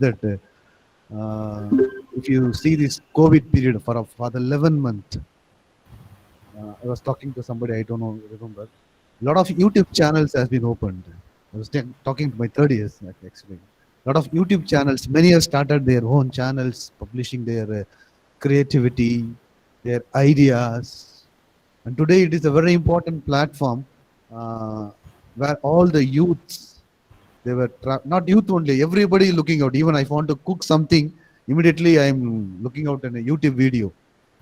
that if you see this COVID period for the 11 month, I was talking to somebody, I don't know, remember. A lot of YouTube channels has been opened. I was talking to my third years actually. A lot of YouTube channels, many have started their own channels, publishing their creativity, their ideas. And today it is a very important platform uh, where all the youths, they were not youth only, everybody looking out. Even if I want to cook something, immediately I'm looking out in a YouTube video.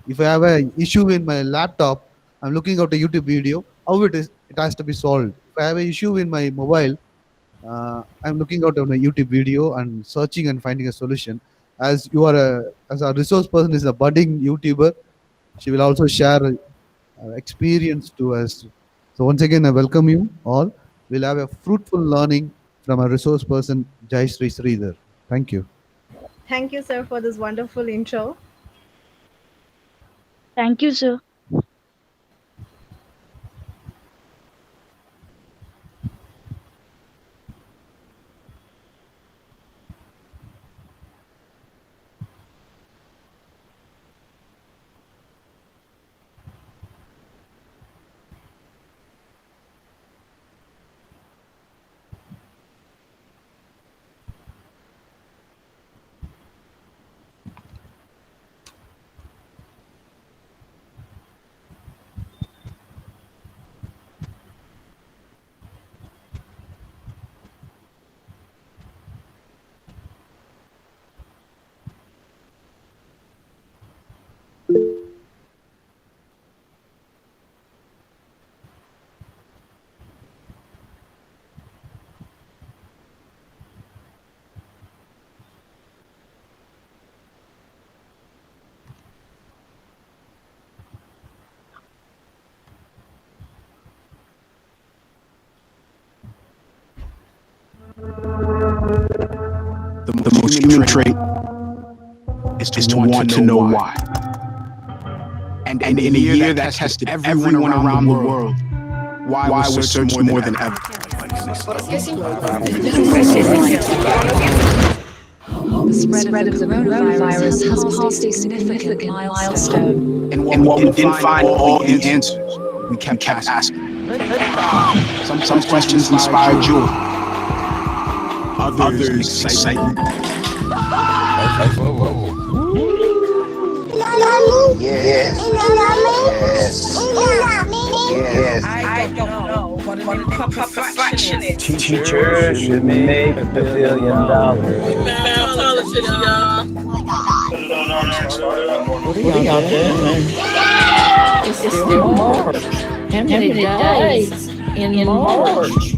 If I have an issue in my laptop, I'm looking out a YouTube video, how it has to be solved. If I have an issue in my mobile, I'm looking out on a YouTube video and searching and finding a solution. As a resource person is a budding YouTuber, she will also share experience to us. So once again, I welcome you all. We'll have a fruitful learning from a resource person, Jai Sri Sridhar. Thank you. Thank you, sir, for this wonderful intro. Thank you, sir. The most human trait is to want to know why. And in a year that tested everyone around the world, why was searched more than ever. The spread of the coronavirus has passed a significant milestone. And while we didn't find all the answers, we kept asking. Some questions inspired joy, others excitement. Yes. I don't know, but I'm perfectionist. Teacher should make $1 billion. What are y'all doing? It's still March. How many days in March?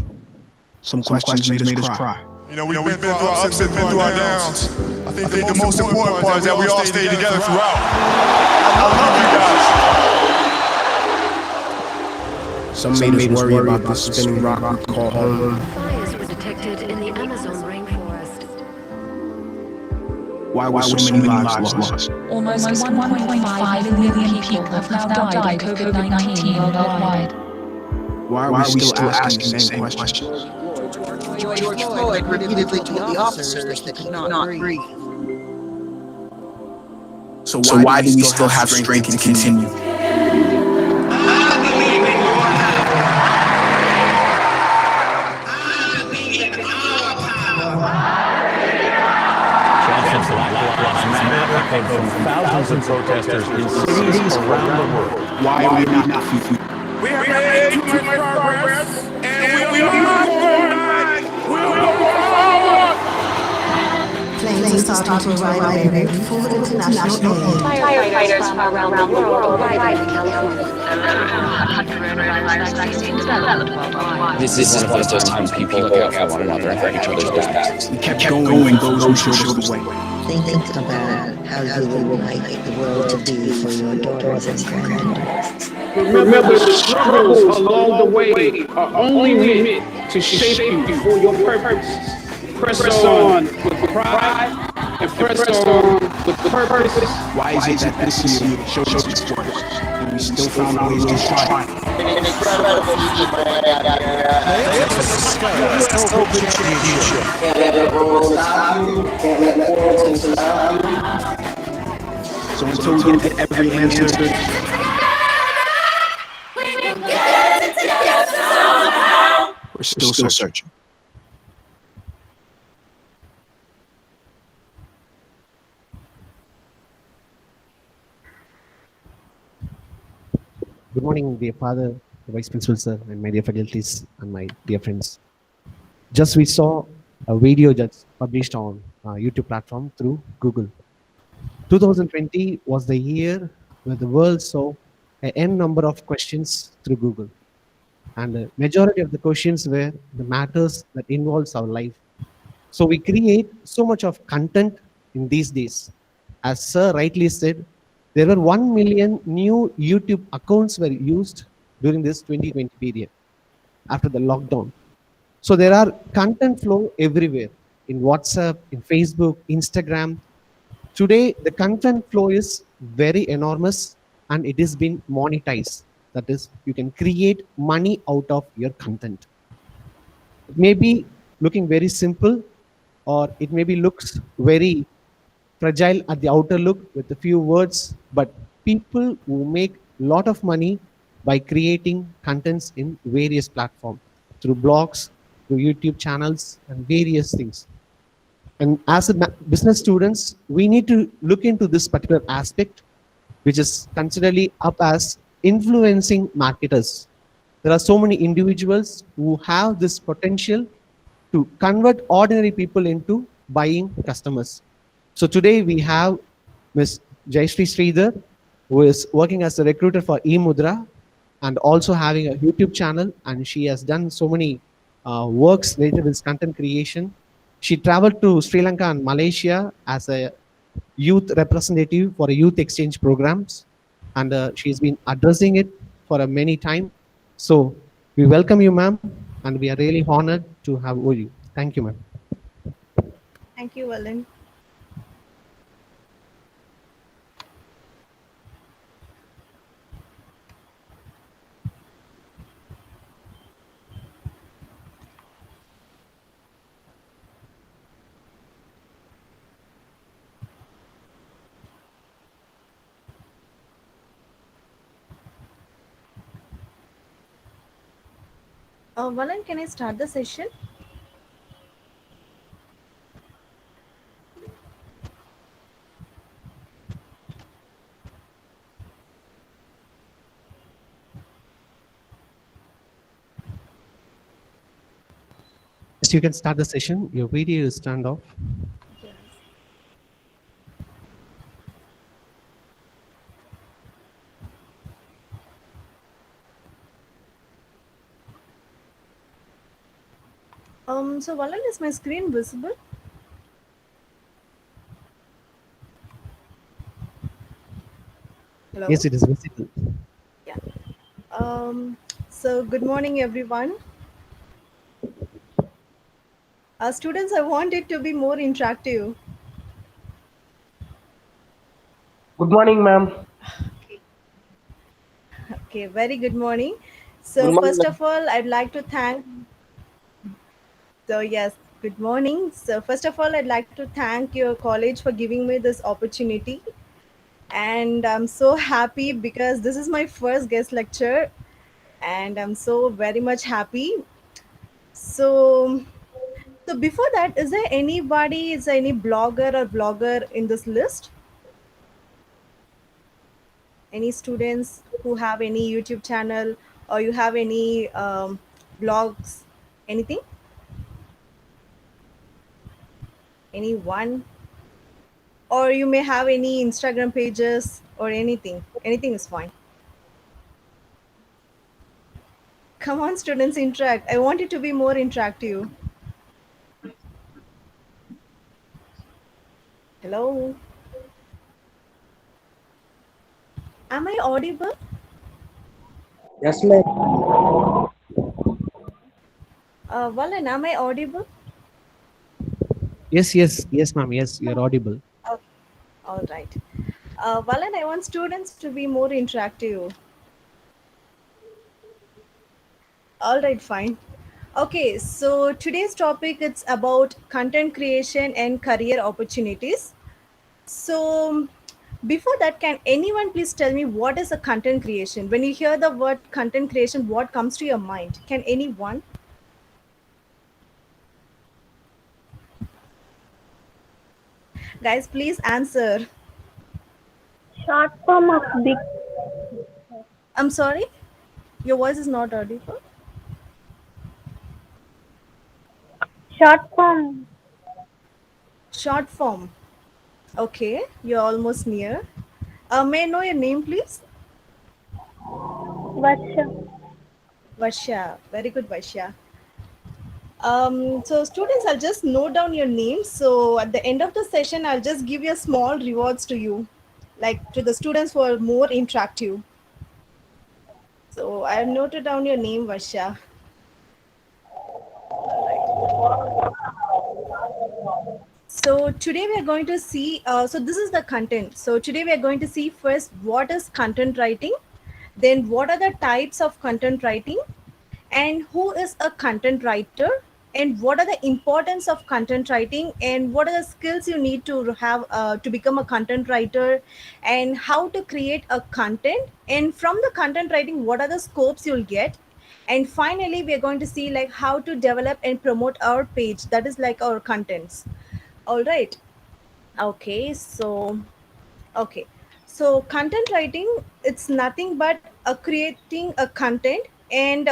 Some questions made us cry. You know, we've been through our ups and been through our downs. I think the most important part is that we all stay together throughout. I love you guys. Some made us worry about the spinning rock we call home. Fires were detected in the Amazon rainforest. Why were so many lives lost? Almost 1.5 million people have now died of COVID-19 worldwide. Why are we still asking the same questions? George Floyd repeatedly told the officers that he could not breathe. So why do we still have strength to continue? Thousands of protesters in cities around the world. Why are we not free? We have made too much progress, and we are not going back. We will forward. Planes are starting to arrive at Beirut for international aid. Firefighters from around the world arriving in California. Coronavirus vaccine developed worldwide. This is one of those times people look out for one another and for each other's backs. We kept going those who showed us the way. Think about how you would like the world to be for your daughters and granddaughters. Remember, the struggles along the way are only meant to shape you for your purpose. Press on with pride press on with purpose. Why is it that this year shows its work and we still found ways to try? So until we get every answer, we're still searching. Good morning, dear Father, the Vice Principal Sir, and my dear faculties and my dear friends. Just we saw a video that's published on YouTube platform through Google. 2020 was the year where the world saw an n number of questions through Google. And the majority of the questions were the matters that involves our life. So we create so much of content in these days. As Sir rightly said, there were 1 million new YouTube accounts were used during this 2020 period after the lockdown. So there are content flow everywhere in WhatsApp, in Facebook, Instagram. Today, the content flow is very enormous and it has been monetized. That is, you can create money out of your content. It may be looking very simple, or it maybe looks very fragile at the outer look with a few words, but people who make a lot of money by creating contents in various platforms, through blogs, through YouTube channels, and various things. And as a business students, we need to look into this particular aspect, which is considerably up as influencing marketers. There are so many individuals who have this potential to convert ordinary people into buying customers. So today we have Ms. Jayashree Sridhar, who is working as a recruiter for eMudra and also having a YouTube channel, and she has done so many works related with content creation. She traveled to Sri Lanka and Malaysia as a youth representative for a youth exchange programs, and she's been addressing it for a many time. So we welcome you, ma'am, and we are really honored to have you. Thank you, ma'am. Thank you, Valin. Valin, can I start the session? Yes, you can start the session. Your video is turned off. So Valin, is my screen visible? Hello? Yes, it is visible. Yeah. So good morning, everyone. Students, I want it to be more interactive. Good morning, ma'am. Okay, very good morning. So Good morning, first ma'am. of all, I'd like to thank. So yes, good morning. So first of all, I'd like to thank your college for giving me this opportunity. And I'm so happy because this is my first guest lecture and I'm so very much happy. So before that, is there anybody, is there any blogger or vlogger in this list? Any students who have any YouTube channel or you have any blogs, anything? Anyone? Or you may have any Instagram pages or anything. Anything is fine. Come on, students, interact. I want it to be more interactive. Hello? Am I audible? Yes, ma'am. Valin, am I audible? Yes, ma'am. Yes, you're audible. Okay. All right. Valan, I want students to be more interactive. All right, fine. Okay, so today's topic it's about content creation and career opportunities. So before that, can anyone please tell me what is a content creation? When you hear the word content creation, what comes to your mind? Can anyone? Guys, please answer. Short form of big. I'm sorry, your voice is not audible. Short form. Short form. Okay, you're almost near. May I know your name, please? Varsha. Varsha. Very good, Varsha. So students, I'll just note down your names. So at the end of the session, I'll just give you a small rewards to you, like to the students who are more interactive. So I have noted down your name, Varsha. So today we are going to see, so this is the content. So today we are going to see first what is content writing, then what are the types of content writing, and who is a content writer, and what are the importance of content writing, and what are the skills you need to have to become a content writer, and how to create a content, and from the content writing what are the scopes you'll get, and finally we are going to see like how to develop and promote our page, that is like our contents. All right. Okay, okay. So content writing, it's nothing but creating a content, and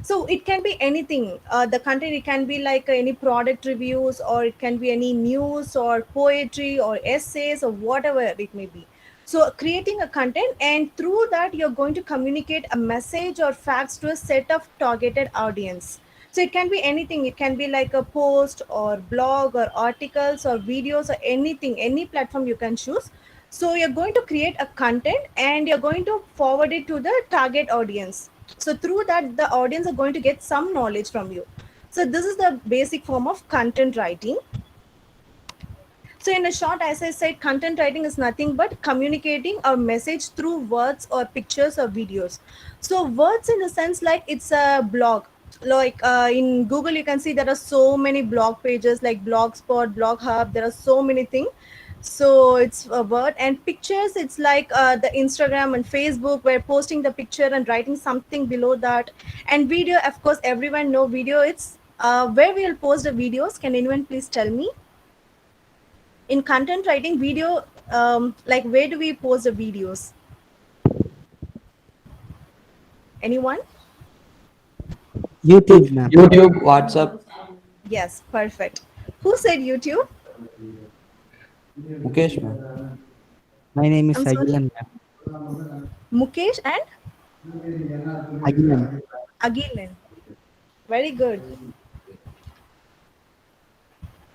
so it can be anything. The content, it can be like any product reviews, or it can be any news or poetry or essays or whatever it may be. So creating a content, and through that you're going to communicate a message or facts to a set of targeted audience. So it can be anything. It can be like a post or blog or articles or videos or anything, any platform you can choose. So you're going to create a content, and you're going to forward it to the target audience. So through that, the audience are going to get some knowledge from you. So this is the basic form of content writing. So in a short, as I said, content writing is nothing but communicating a message through words or pictures or videos. So words in the sense like it's a blog. Like in Google, you can see there are so many blog pages like Blogspot, Blog Hub. There are so many things. So it's a word, and pictures. It's like the Instagram and Facebook. We're posting the picture and writing something below that. And video, of course, everyone know video. It's where we'll post the videos. Can anyone please tell me? In content writing, video, like where do we post the videos? Anyone? YouTube, ma'am. YouTube, WhatsApp. Yes, perfect. Who said YouTube? Mukesh, ma'am. My name is I'm sorry? Agilan, ma'am. Mukesh and Agilan. Agilan. Very good.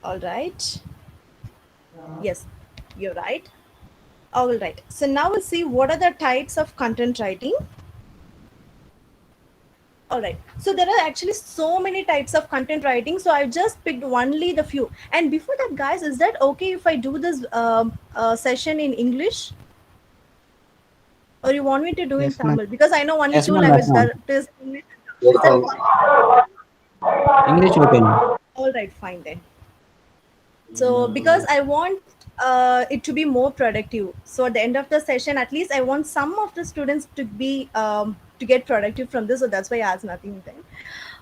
All right. Yes, you're right. All right. So now we'll see what are the types of content writing. All right. So there are actually so many types of content writing. So I've just picked only the few. And before that, guys, is that okay if I do this session in English? Or you want me to do Yes, in Tamil? Because I know only Yes, two ma'am. languages. Yes, That is English. Is that English open. all right? Fine then. So because I want it to be more productive, so at the end of the session, at least I want some of the students to be to get productive from this. So that's why I asked nothing then.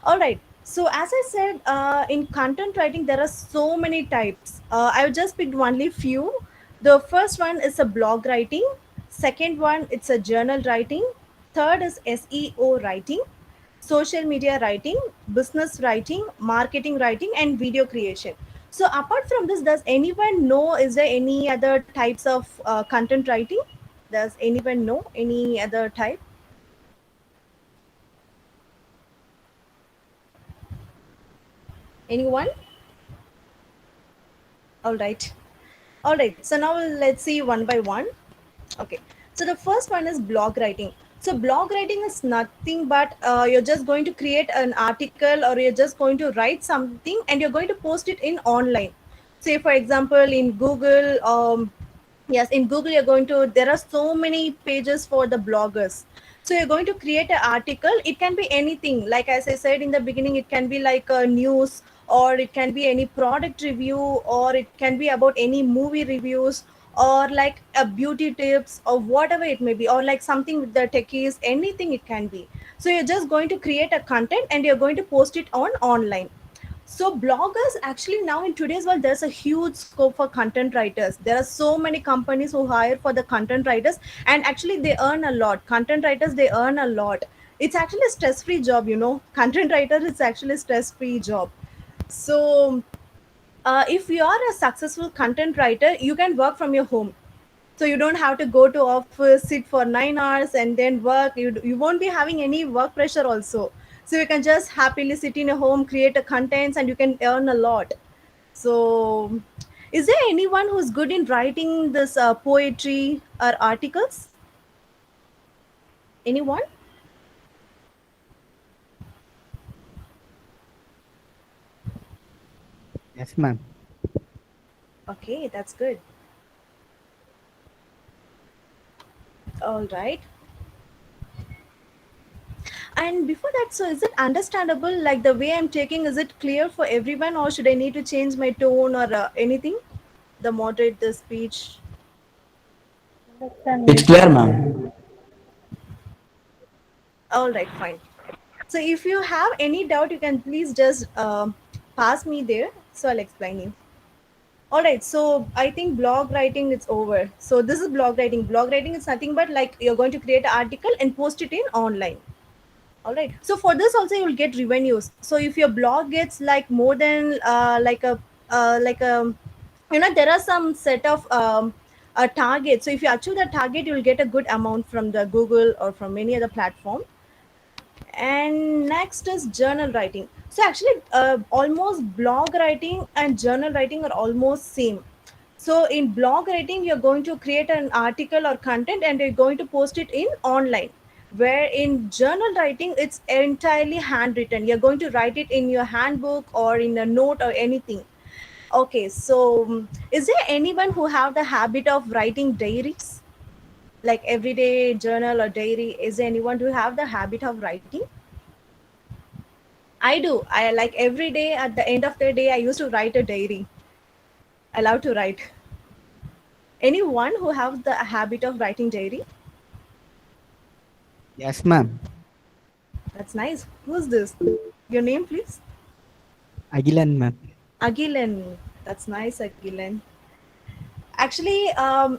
All right. So as I said, in content writing, there are so many types. I've just picked only few. The first one is a blog writing. Second one, it's a journal writing. Third is SEO writing, social media writing, business writing, marketing writing, and video creation. So apart from this, does anyone know, is there any other types of content writing? Does anyone know any other type? Anyone? All right. All right. So now let's see one by one. Okay. So the first one is blog writing. So blog writing is nothing but you're just going to create an article, or you're just going to write something and you're going to post it in online. Say for example in Google, yes, in Google you're going to, there are so many pages for the bloggers. So you're going to create an article. It can be anything, like as I said in the beginning, it can be like a news, or it can be any product review, or it can be about any movie reviews, or like a beauty tips, or whatever it may be, or like something with the techies, anything it can be. So you're just going to create a content and you're going to post it on online. So bloggers, actually now in today's world, there's a huge scope for content writers. There are so many companies who hire for the content writers, and actually they earn a lot. Content writers, they earn a lot. It's actually a stress-free job, you know. Content writer is actually a stress-free job. So if you are a successful content writer, you can work from your home. So you don't have to go to office, sit for 9 hours and then work. You won't be having any work pressure also. So you can just happily sit in a home, create a contents, and you can earn a lot. So is there anyone who's good in writing this poetry or articles? Anyone? Yes, ma'am. Okay, that's good. All right. And before that, so is it understandable, like the way I'm taking, is it clear for everyone, or should I need to change my tone or anything? The moderate the speech. It's clear, ma'am. All right, fine. So if you have any doubt, you can please just pass me there. So I'll explain you. All right. So I think blog writing it's over. So this is blog writing. Blog writing is nothing but like you're going to create an article and post it in online. All right. So for this also you'll get revenues. So if your blog gets like more than like a, you know, there are some set of a target. So if you achieve the target, you'll get a good amount from the Google or from any other platform. And next is journal writing. So actually almost blog writing and journal writing are almost same. So in blog writing, you're going to create an article or content and you're going to post it in online. Where in journal writing, it's entirely handwritten. You're going to write it in your handbook or in a note or anything. Okay, so is there anyone who have the habit of writing diaries? Like everyday journal or diary? Is there anyone who have the habit of writing? I do. I like every day at the end of the day, I used to write a diary. I love to write. Anyone who have the habit of writing diary? Yes, ma'am. That's nice. Who's this? Your name, please? Agilan, ma'am. Agilan. That's nice, Agilan. Actually,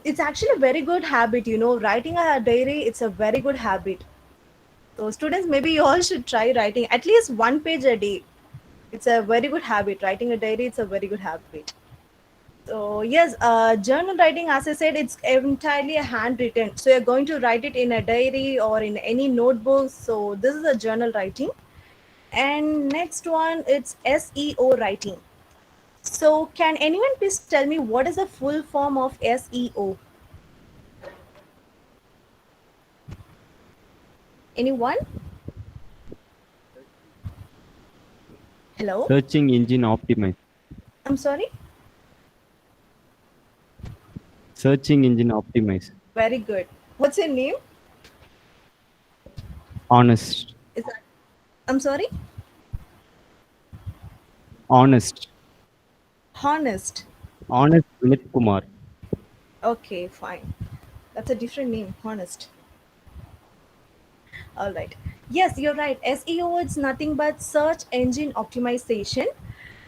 it's actually a very good habit. You know, writing a diary, it's a very good habit. So students, maybe you all should try writing at least one page a day. It's a very good habit. Writing a diary, it's a very good habit. So yes, journal writing, as I said, it's entirely a handwritten. So you're going to write it in a diary or in any notebook. So this is a journal writing. And next one, it's SEO writing. So can anyone please tell me what is the full form of SEO? Anyone? Hello? Searching engine optimize. I'm sorry? Searching engine optimize. Very good. What's your name? Honest. Is that, I'm sorry? Honest. Honest. Honest Vinit Kumar. Okay, fine. That's a different name, Honest. All right. Yes, you're right. SEO is nothing but search engine optimization.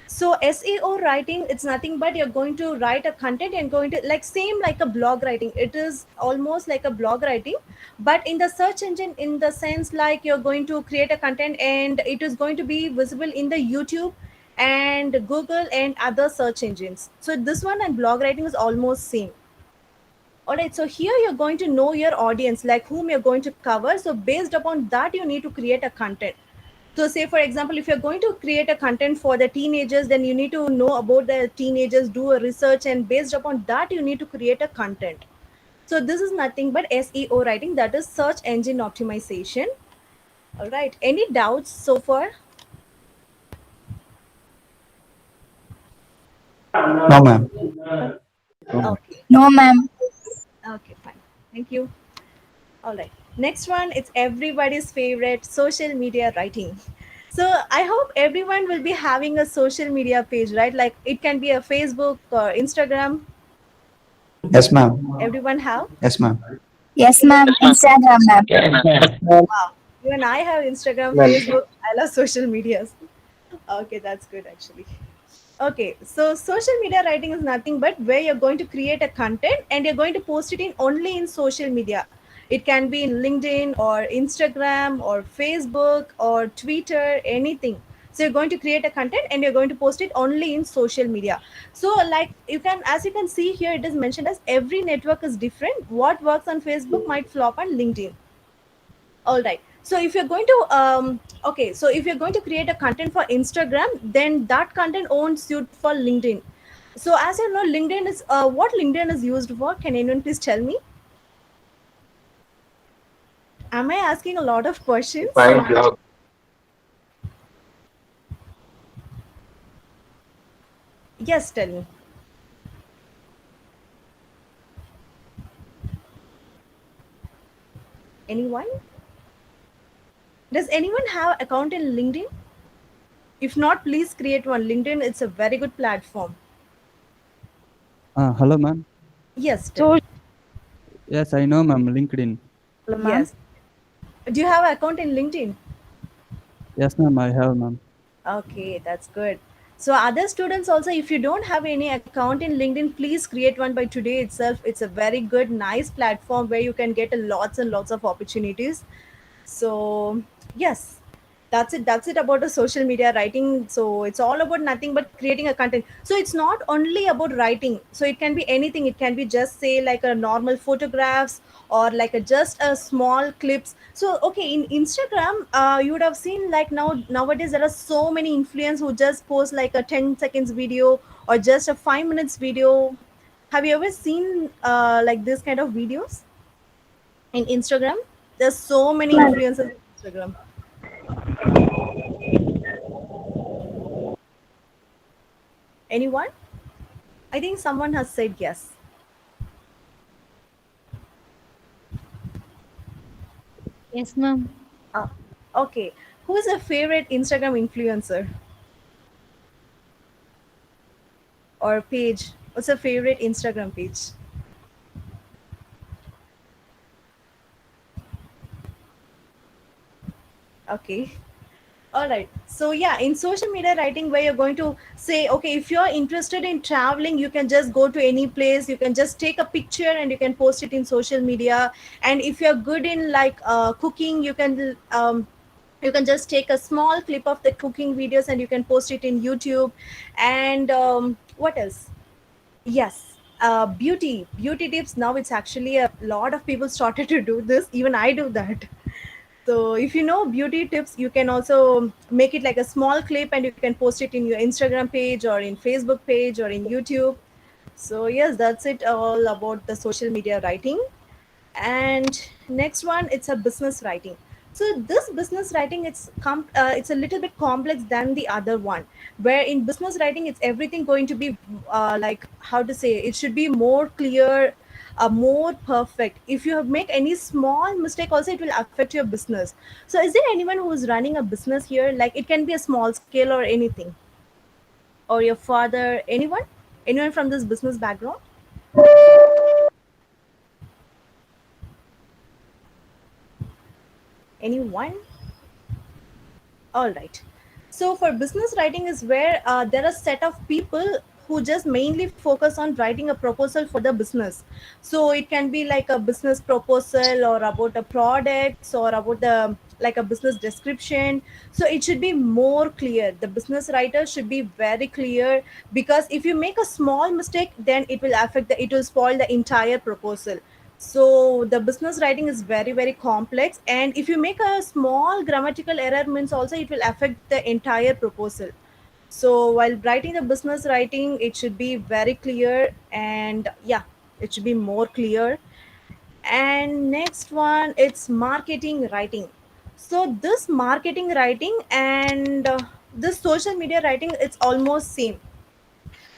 So SEO writing, it's nothing but you're going to write a content and going to like same like a blog writing. It is almost like a blog writing, but in the search engine, in the sense like you're going to create a content and it is going to be visible in the YouTube and Google and other search engines. So this one and blog writing is almost same. All right, so here you're going to know your audience, like whom you're going to cover. So based upon that, you need to create a content. So say, for example, if you're going to create a content for the teenagers, then you need to know about the teenagers, do a research, and based upon that, you need to create a content. So this is nothing but SEO writing, that is search engine optimization. All right, any doubts so far? No, ma'am. Okay. No, ma'am. Okay, fine. Thank you. All right. Next one, it's everybody's favorite social media writing. So I hope everyone will be having a social media page, right? Like it can be a Facebook or Instagram. Yes, ma'am. Everyone have? Yes, ma'am. Yes, ma'am. Instagram, ma'am. Wow. Even I have Instagram, Facebook. I love social medias. Okay, that's good actually. Okay, so social media writing is nothing but where you're going to create a content and you're going to post it in only in social media. It can be in LinkedIn or Instagram or Facebook or Twitter, anything. So you're going to create a content and you're going to post it only in social media. So like you can, as you can see here, it is mentioned as every network is different. What works on Facebook might flop on LinkedIn. All right. So if you're going to okay, so if you're going to create a content for Instagram, then that content won't suit for LinkedIn. So as you know, LinkedIn is what LinkedIn is used for. Can anyone please tell me? Am I asking a lot of questions? Find job. Yes, tell me. Anyone? Does anyone have account in LinkedIn? If not, please create one. LinkedIn, it's a very good platform. Hello, ma'am. Yes. Tell me. Yes, I know, ma'am. LinkedIn. Yes. Do you have an account in LinkedIn? Yes, ma'am. I have, ma'am. Okay, that's good. So other students also, if you don't have any account in LinkedIn, please create one by today itself. It's a very good, nice platform where you can get a lots and lots of opportunities. So yes, that's it about the social media writing. So it's all about nothing but creating a content. So it's not only about writing, so it can be anything. It can be just say like a normal photographs or like a just a small clips. So okay, in Instagram you would have seen like nowadays there are so many influencers who just post like a 10 seconds video or just a 5 minutes video. Have you ever seen like this kind of videos in Instagram? There's so many influencers in Instagram. Anyone? I think someone has said yes. Yes, ma'am. Okay. Who is a favorite Instagram influencer or page? What's a favorite Instagram page? Okay. All right. So yeah, in social media writing, where you're going to say, okay, if you're interested in traveling, you can just go to any place. You can just take a picture and you can post it in social media. And if you're good in like cooking, you can just take a small clip of the cooking videos and you can post it in YouTube. And what else? Yes. Beauty tips. Now it's actually a lot of people started to do this. Even I do that. So if you know beauty tips, you can also make it like a small clip and you can post it in your Instagram page or in Facebook page or in YouTube. So yes, that's it all about the social media writing. And next one, it's a business writing. So this business writing, it's a little bit complex than the other one, where in business writing it's everything going to be like how to say, it should be more clear, more perfect. If you make any small mistake also, it will affect your business. So is there anyone who is running a business here? Like it can be a small scale or anything, or your father, anyone from this business background? Anyone? All right. So for business writing is where there are a set of people who just mainly focus on writing a proposal for the business. So it can be like a business proposal or about a products or about the like a business description. So it should be more clear. The business writer should be very clear, because if you make a small mistake, then it will spoil the entire proposal. So the business writing is very very complex, and if you make a small grammatical error means also it will affect the entire proposal. So while writing the business writing, it should be very clear, and yeah, it should be more clear. And next one, it's marketing writing. So this marketing writing and this social media writing, it's almost same.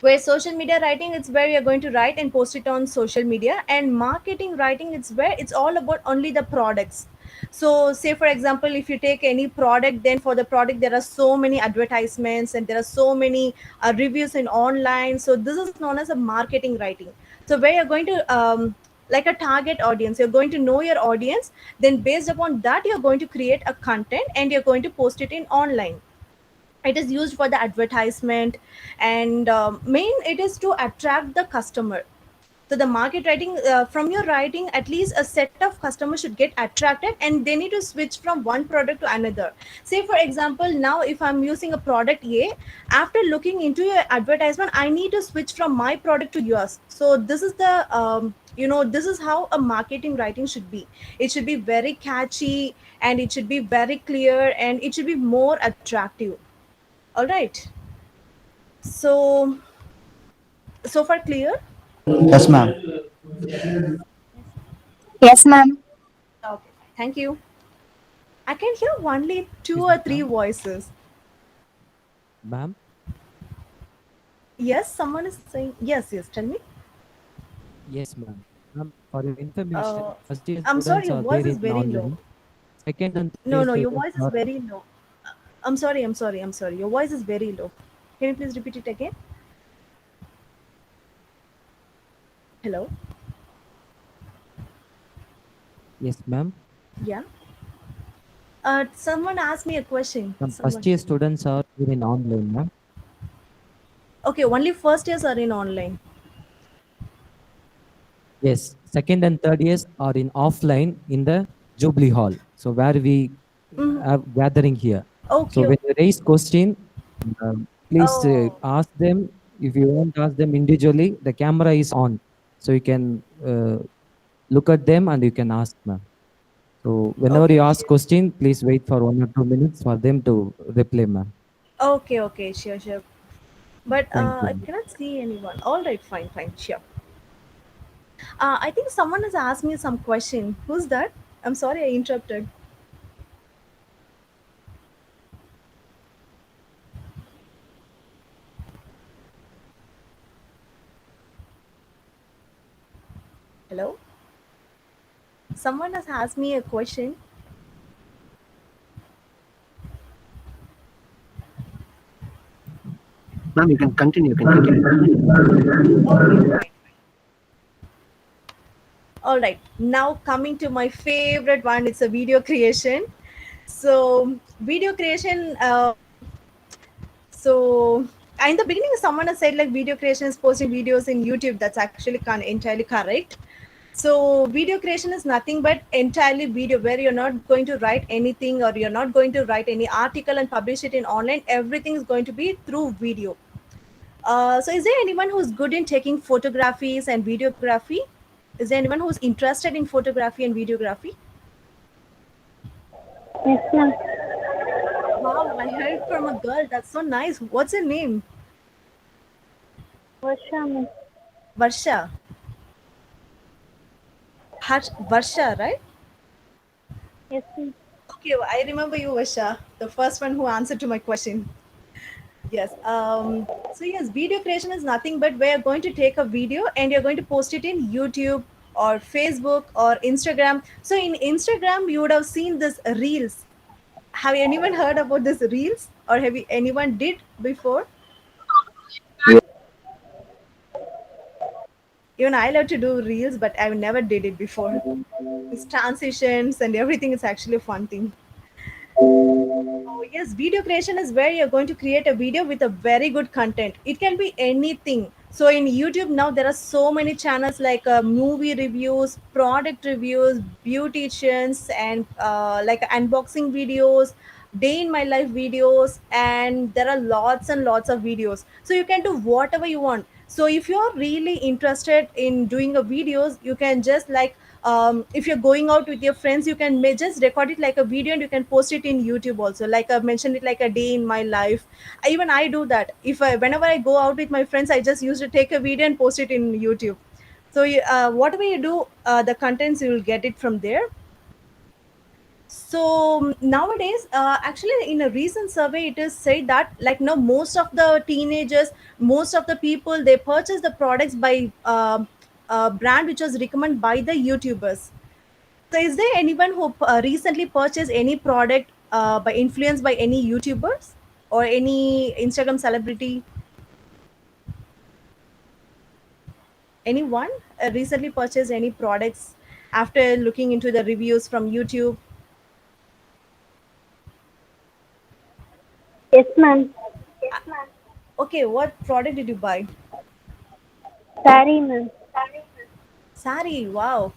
Where social media writing, it's where you're going to write and post it on social media. And marketing writing, it's where it's all about only the products. So say for example, if you take any product, then for the product there are so many advertisements and there are so many reviews in online. So this is known as a marketing writing. So where you're going to like a target audience, you're going to know your audience, then based upon that you're going to create a content and you're going to post it in online. It is used for the advertisement, and main it is to attract the customer. So the market writing, from your writing, at least a set of customers should get attracted and they need to switch from one product to another. Say for example, now if I'm using a product A, after looking into your advertisement, I need to switch from my product to yours. So this is the this is how a marketing writing should be. It should be very catchy, and it should be very clear, and it should be more attractive. All right. So far clear? Yes, ma'am. Yes, ma'am. Okay, thank you. I can hear only 2 or 3 voices. Ma'am? Yes, someone is saying yes. Tell me. Yes, ma'am. Ma'am, for your information, first year I'm sorry, students your are voice there is in very low. online. Second and third No, year your students voice is are very low. I'm sorry. Your voice is very low. Can you please repeat it again? Hello? yes, ma'am. Yeah. Someone asked me a question. Some first year students are there in online, ma'am. Okay, only first years are in online. Yes, second and third years are in offline in the Jubilee Hall. So where we are gathering here. Okay. So when you raise question, please Oh. ask them. If you want to ask them individually, the camera is on, so you can look at them and you can ask, ma'am. So whenever you ask question, please wait for 1 or 2 minutes for them to reply, ma'am. Okay, sure. But Thank you. I cannot see anyone. All right, fine, sure. I think someone has asked me some question. Who's that? I'm sorry, I interrupted. Hello? Someone has asked me a question. Ma'am, you can continue. Okay, fine. All right, now coming to my favorite one, it's a video creation. So video creation, so in the beginning someone has said like video creation is posting videos in YouTube. That's actually entirely correct. So video creation is nothing but entirely video, where you're not going to write anything, or you're not going to write any article and publish it in online. Everything is going to be through video. So is there anyone who's good in taking photographies and videography? Is there anyone who's interested in photography and videography? Yes, ma'am. Wow, I heard from a girl. That's so nice. What's her name? Varsha, ma'am. Varsha. Varsha, right? Yes, ma'am. Okay, I remember you, Varsha, the first one who answered to my question. Yes. So yes, video creation is nothing but we're going to take a video and you're going to post it in YouTube or Facebook or Instagram. So in Instagram, you would have seen this reels. Have anyone heard about this reels, or have anyone did before? Even I love to do reels, but I never did it before. These transitions and everything is actually a fun thing. Oh, yes, video creation is where you're going to create a video with a very good content. It can be anything. So in YouTube now, there are so many channels like movie reviews, product reviews, beauticians, and like unboxing videos, day in my life videos, and there are lots and lots of videos. So you can do whatever you want. So if you're really interested in doing a videos, you can just like if you're going out with your friends, you can just record it like a video and you can post it in YouTube also. Like I mentioned it like a day in my life. Even I do that. Whenever I go out with my friends, I just used to take a video and post it in YouTube. So whatever you do, the contents you will get it from there. So nowadays, actually, in a recent survey, it is said that like no, most of the teenagers, most of the people, they purchase the products by brand which was recommended by the YouTubers. So is there anyone who recently purchased any product by influenced by any YouTubers or any Instagram celebrity? Anyone recently purchased any products after looking into the reviews from YouTube? Yes, ma'am. Okay, what product did you buy? Sorry, ma'am. Sari. Wow,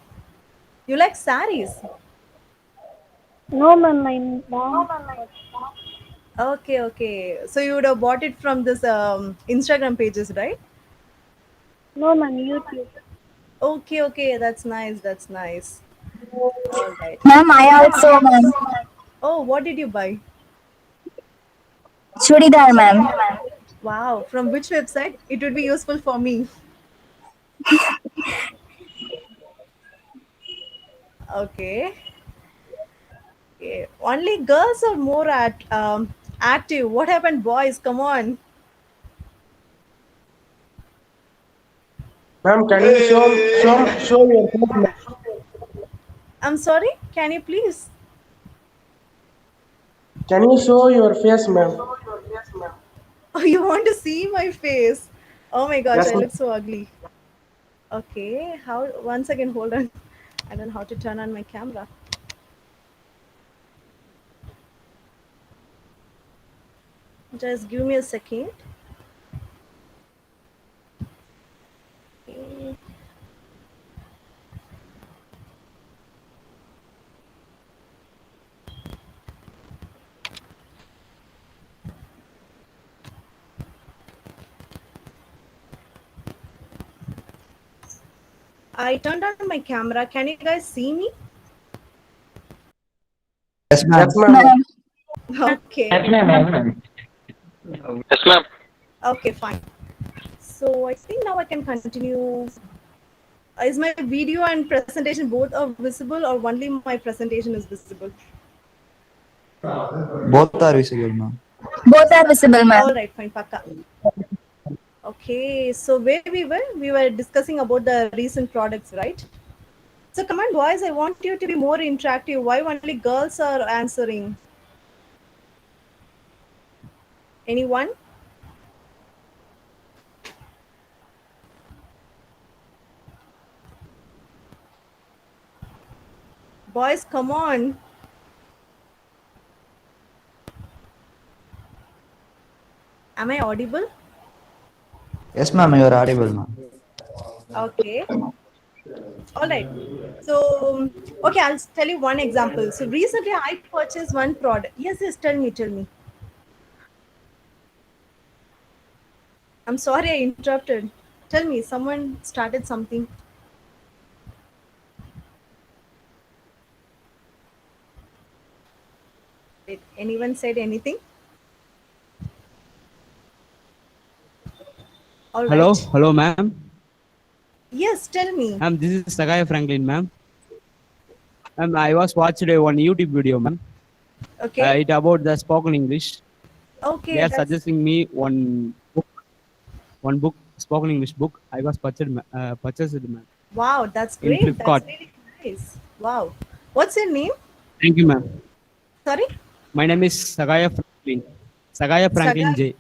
you like saris? No, ma'am. My mom. Okay, okay. So you would have bought it from this Instagram pages, right? No, ma'am. YouTube. Okay, okay. That's nice. That's nice. All right. Ma'am, I also, ma'am. Oh, what did you buy? Chudidar, ma'am. Wow. From which website? It would be useful for me. Okay. Okay. Only girls are more active. What happened, boys? Come on. Ma'am, can you show your face, ma'am? I'm sorry. Can you please? Can you show your face, ma'am? Oh, you want to see my face? Oh my gosh, Yes, I ma'am. look so ugly. Okay. How? Once again, hold on. I don't know how to turn on my camera. Just give me a second. Okay. I turned on my camera. Can you guys see me? Yes, ma'am. Yes, ma'am. Okay. Yes, ma'am. Yes, ma'am. Okay, fine. So I think now I can continue. Is my video and presentation both are visible or only my presentation is visible? Both are visible, ma'am. Both are visible, ma'am. All right, fine, Paka. Okay, so where we were discussing about the recent products, right? So come on, boys, I want you to be more interactive. Why only girls are answering? Anyone? Boys, come on. Am I audible? Yes, ma'am. You are audible, ma'am. Okay. All right. So, okay, I'll tell you one example. So recently I purchased one product. Yes, yes, tell me. I'm sorry I interrupted. Tell me, someone started something. Did anyone said anything? All right. Hello, ma'am. Yes, tell me. This is Sagaya Franklin, ma'am. I was watched one YouTube video, ma'am. Okay. It about the spoken English. Okay. They are that's- suggesting me one book, spoken English book. I was purchased it, ma'am. Wow, that's In great. Flipkart. That's really nice. Wow. What's your name? Thank you, ma'am. Sorry? My name is Sagaya Franklin. Sagaya Franklin Saga- J.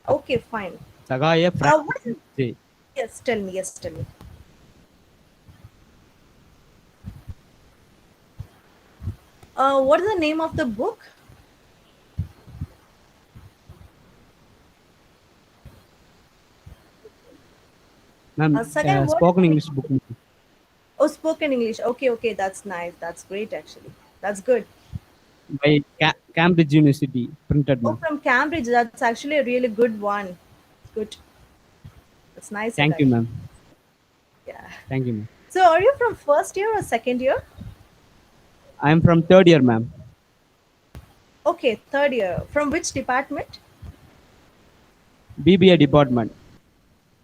Okay, fine. Sagaya What Franklin is J. Yes, tell me. Yes, tell me. What is the name of the book? Ma'am, Saga, what spoken is it? English book. Oh, spoken English. Okay, that's nice. That's great, actually. That's good. By Cambridge University, printed, Oh, ma'am. from Cambridge. That's actually a really good one. Good. That's nice. Thank you, Saga. ma'am. Yeah. Thank you, ma'am. So, are you from first year or second year? I am from third year, ma'am. Okay, third year. From which department? BBA department.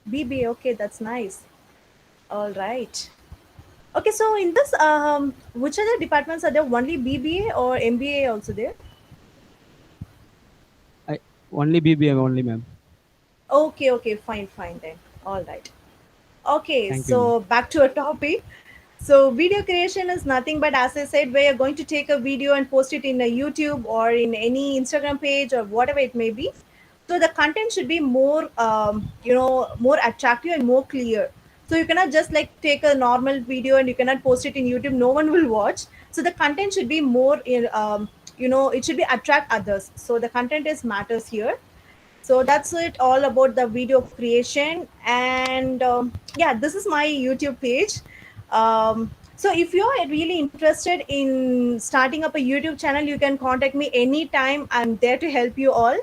BBA. Okay, that's nice. All right. Okay, so in this, which other departments are there? Only BBA or MBA also there? Only BBA only, ma'am. Okay, okay, fine then. All right. Okay, Thank you, ma'am. so back to our topic. So video creation is nothing but, as I said, where you're going to take a video and post it in a YouTube or in any Instagram page or whatever it may be. So the content should be more, more attractive and more clear. So you cannot just like take a normal video and you cannot post it in YouTube. No one will watch. So the content should be more, it should be attract others. So the content is matters here. So that's it all about the video creation. And yeah, this is my YouTube page. So if you're really interested in starting up a YouTube channel, you can contact me anytime. I'm there to help you all.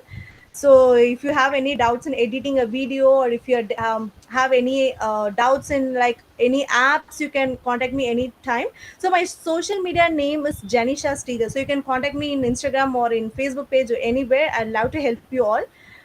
So if you have any doubts in editing a video, or if you have any doubts in like any apps, you can contact me anytime. So my social media name is Janisha Sridhar. So you can contact me in Instagram or in Facebook page or anywhere. I'd love to help you all.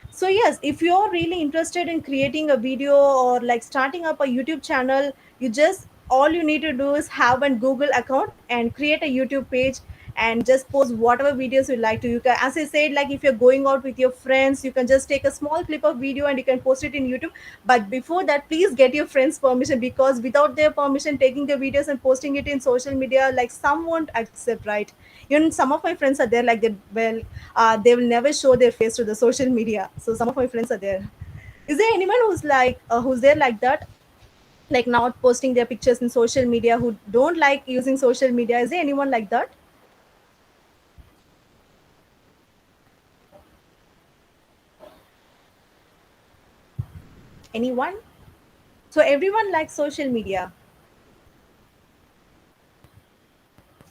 So yes, if you're really interested in creating a video or like starting up a YouTube channel, you just, all you need to do is have a Google account and create a YouTube page and just post whatever videos you like to. You can, as I said, like if you're going out with your friends, you can just take a small clip of video and you can post it in YouTube. But before that, please get your friends permission, because without their permission, taking the videos and posting it in social media, like some won't accept, right? Even some of my friends are there like that. Well, they will never show their face to the social media. So some of my friends are there. Is there anyone who's like who's there like that, like not posting their pictures in social media, who don't like using social media? Is there anyone like that? Anyone? So everyone likes social media.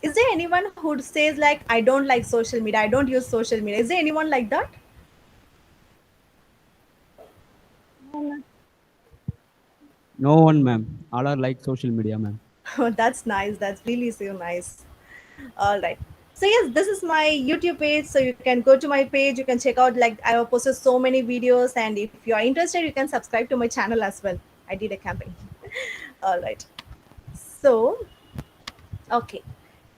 Is there anyone who says like, I don't like social media, I don't use social media? Is there anyone like that? No one, ma'am. All are like social media, ma'am. Oh, that's nice. That's really so nice. All right. So yes, this is my YouTube page. So you can go to my page. You can check out, like I have posted so many videos, and if you are interested, you can subscribe to my channel as well. I did a campaign. All right. So, okay.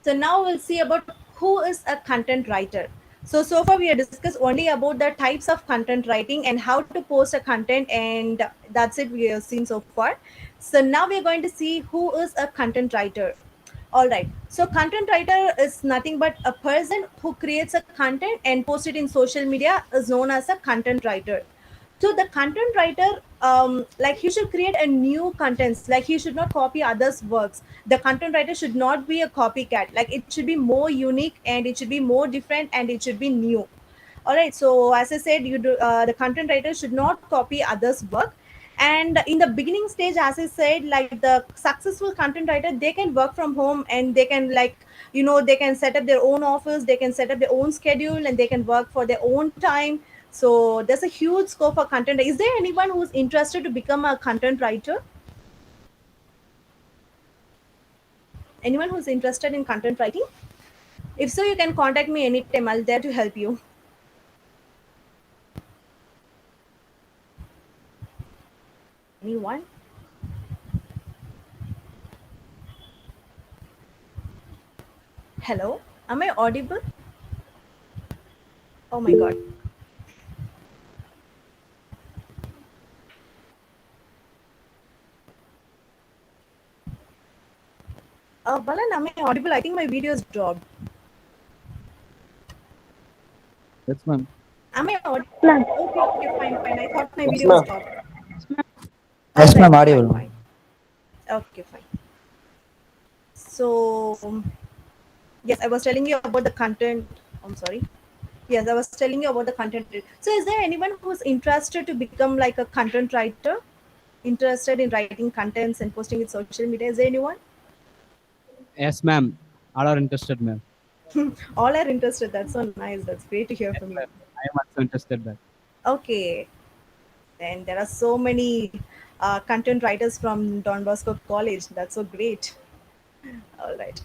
So now we'll see about who is a content writer. So far we have discussed only about the types of content writing and how to post a content, and that's it we have seen so far. So now we're going to see who is a content writer. All right. So content writer is nothing but a person who creates a content and posts it in social media, is known as a content writer. So the content writer, like he should create a new contents, like he should not copy others works. The content writer should not be a copycat, like it should be more unique and it should be more different and it should be new. All right, so as I said, the content writer should not copy others work. And in the beginning stage, as I said, like the successful content writer, they can work from home and they can, like, they can set up their own office, they can set up their own schedule, and they can work for their own time. So there's a huge scope for content. Is there anyone who's interested to become a content writer? Anyone who's interested in content writing? If so, you can contact me anytime. I'll there to help you. Anyone? Hello? Am I audible? Oh my god. Balan, am I audible? I think my video is dropped. Yes, ma'am. Am I audible? Okay, fine. I thought my video was stopped. Yes, ma'am, audible. Fine. Okay, fine. So, yes, I was telling you about the content. I'm sorry. Yes, I was telling you about the content. So, is there anyone who's interested to become like a content writer? Interested in writing contents and posting it social media? Is there anyone? Yes, ma'am. All are interested, ma'am. All are interested. That's so nice. That's great to hear from you. I am also interested, ma'am. Okay. Then there are so many content writers from Don Bosco College. That's so great. All right.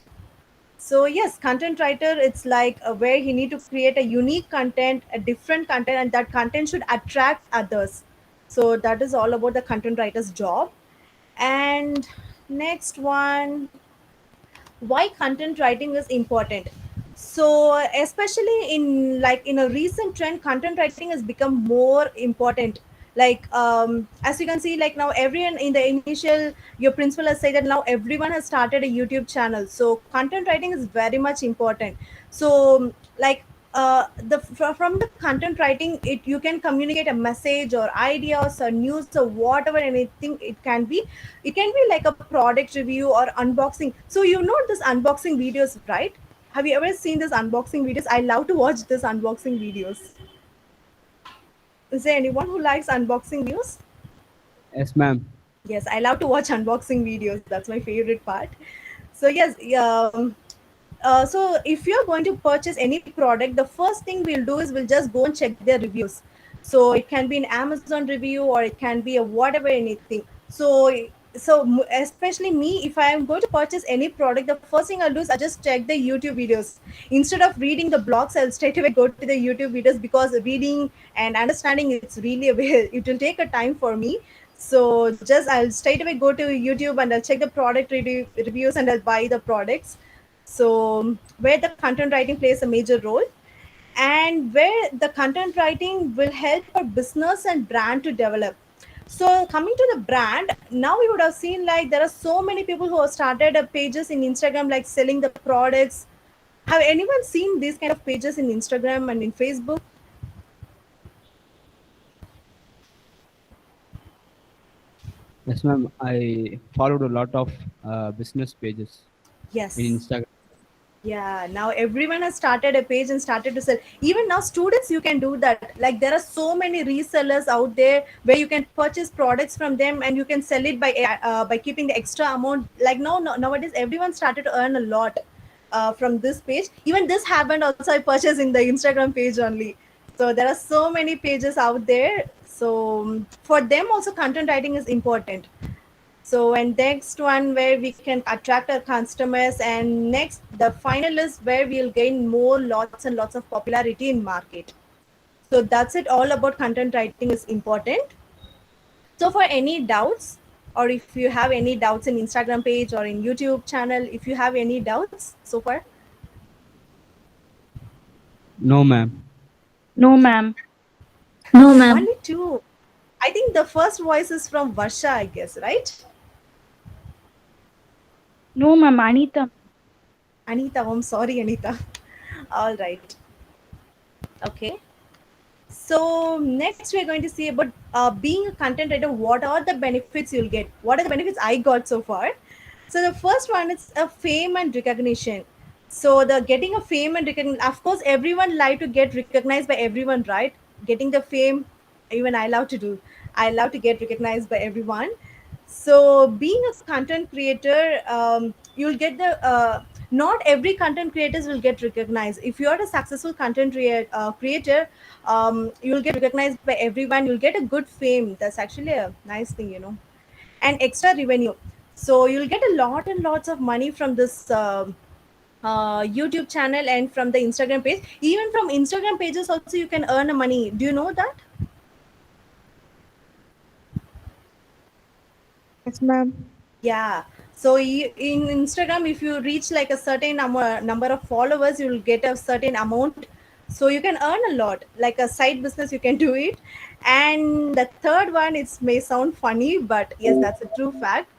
So yes, content writer, it's like where you need to create a unique content, a different content, and that content should attract others. So that is all about the content writer's job. And next one, why content writing is important. So especially in a recent trend, content writing has become more important. Like as you can see, like now everyone in the initial, your principal has said that now everyone has started a YouTube channel, so content writing is very much important. So like from the content writing, it you can communicate a message or ideas or news or whatever, anything it can be like a product review or unboxing. So you know this unboxing videos, right? Have you ever seen this unboxing videos? I love to watch this unboxing videos. Is there anyone who likes unboxing videos? Yes, ma'am. Yes, I love to watch unboxing videos. That's my favorite part. So yes, so if you're going to purchase any product, the first thing we'll do is we'll just go and check their reviews. So it can be an Amazon review or it can be a whatever, anything. So especially me, if I am going to purchase any product, the first thing I'll do is I just check the YouTube videos. Instead of reading the blogs, I'll straight away go to the YouTube videos, because reading and understanding, it's really it will take a time for me. So just I'll straight away go to YouTube and I'll check the product reviews and I'll buy the products. So where the content writing plays a major role, and where the content writing will help a business and brand to develop. So coming to the brand, now we would have seen like there are so many people who have started pages in Instagram, like selling the products. Have anyone seen these kind of pages in Instagram and in Facebook? Yes, ma'am. I followed a lot of business pages Yes. in Instagram. Yeah, now everyone has started a page and started to sell. Even now, students, you can do that. Like there are so many resellers out there where you can purchase products from them and you can sell it by keeping the extra amount. Like nowadays, everyone started to earn a lot from this page. Even this happened also. I purchased in the Instagram page only. So there are so many pages out there. So for them also, content writing is important. So, and next one where we can attract our customers, and next the final is where we'll gain more lots and lots of popularity in market. So that's it. All about content writing is important. So for any doubts, or if you have any doubts in Instagram page or in YouTube channel, if you have any doubts so far. No, ma'am. No, ma'am. No, ma'am. Only two. I think the first voice is from Varsha, I guess, right? No, ma'am. Anita. Anita, I'm sorry, Anita. All right. Okay. So next we're going to see about being a content writer. What are the benefits you'll get? What are the benefits I got so far? So the first one is a fame and recognition. So the getting a fame and recognition. Of course, everyone like to get recognized by everyone, right? Getting the fame, even I love to do. I love to get recognized by everyone. So being a content creator, you'll get the not every content creators will get recognized. If you're a successful creator, you'll get recognized by everyone. You'll get a good fame. That's actually a nice thing, and extra revenue. So you'll get a lot and lots of money from this YouTube channel and from the Instagram page. Even from Instagram pages also you can earn money. Do you know that? Yes, ma'am. Yeah. So in Instagram, if you reach like a certain number of followers, you will get a certain amount. So you can earn a lot. Like a side business, you can do it. And the third one, it may sound funny, but yes, that's a true fact.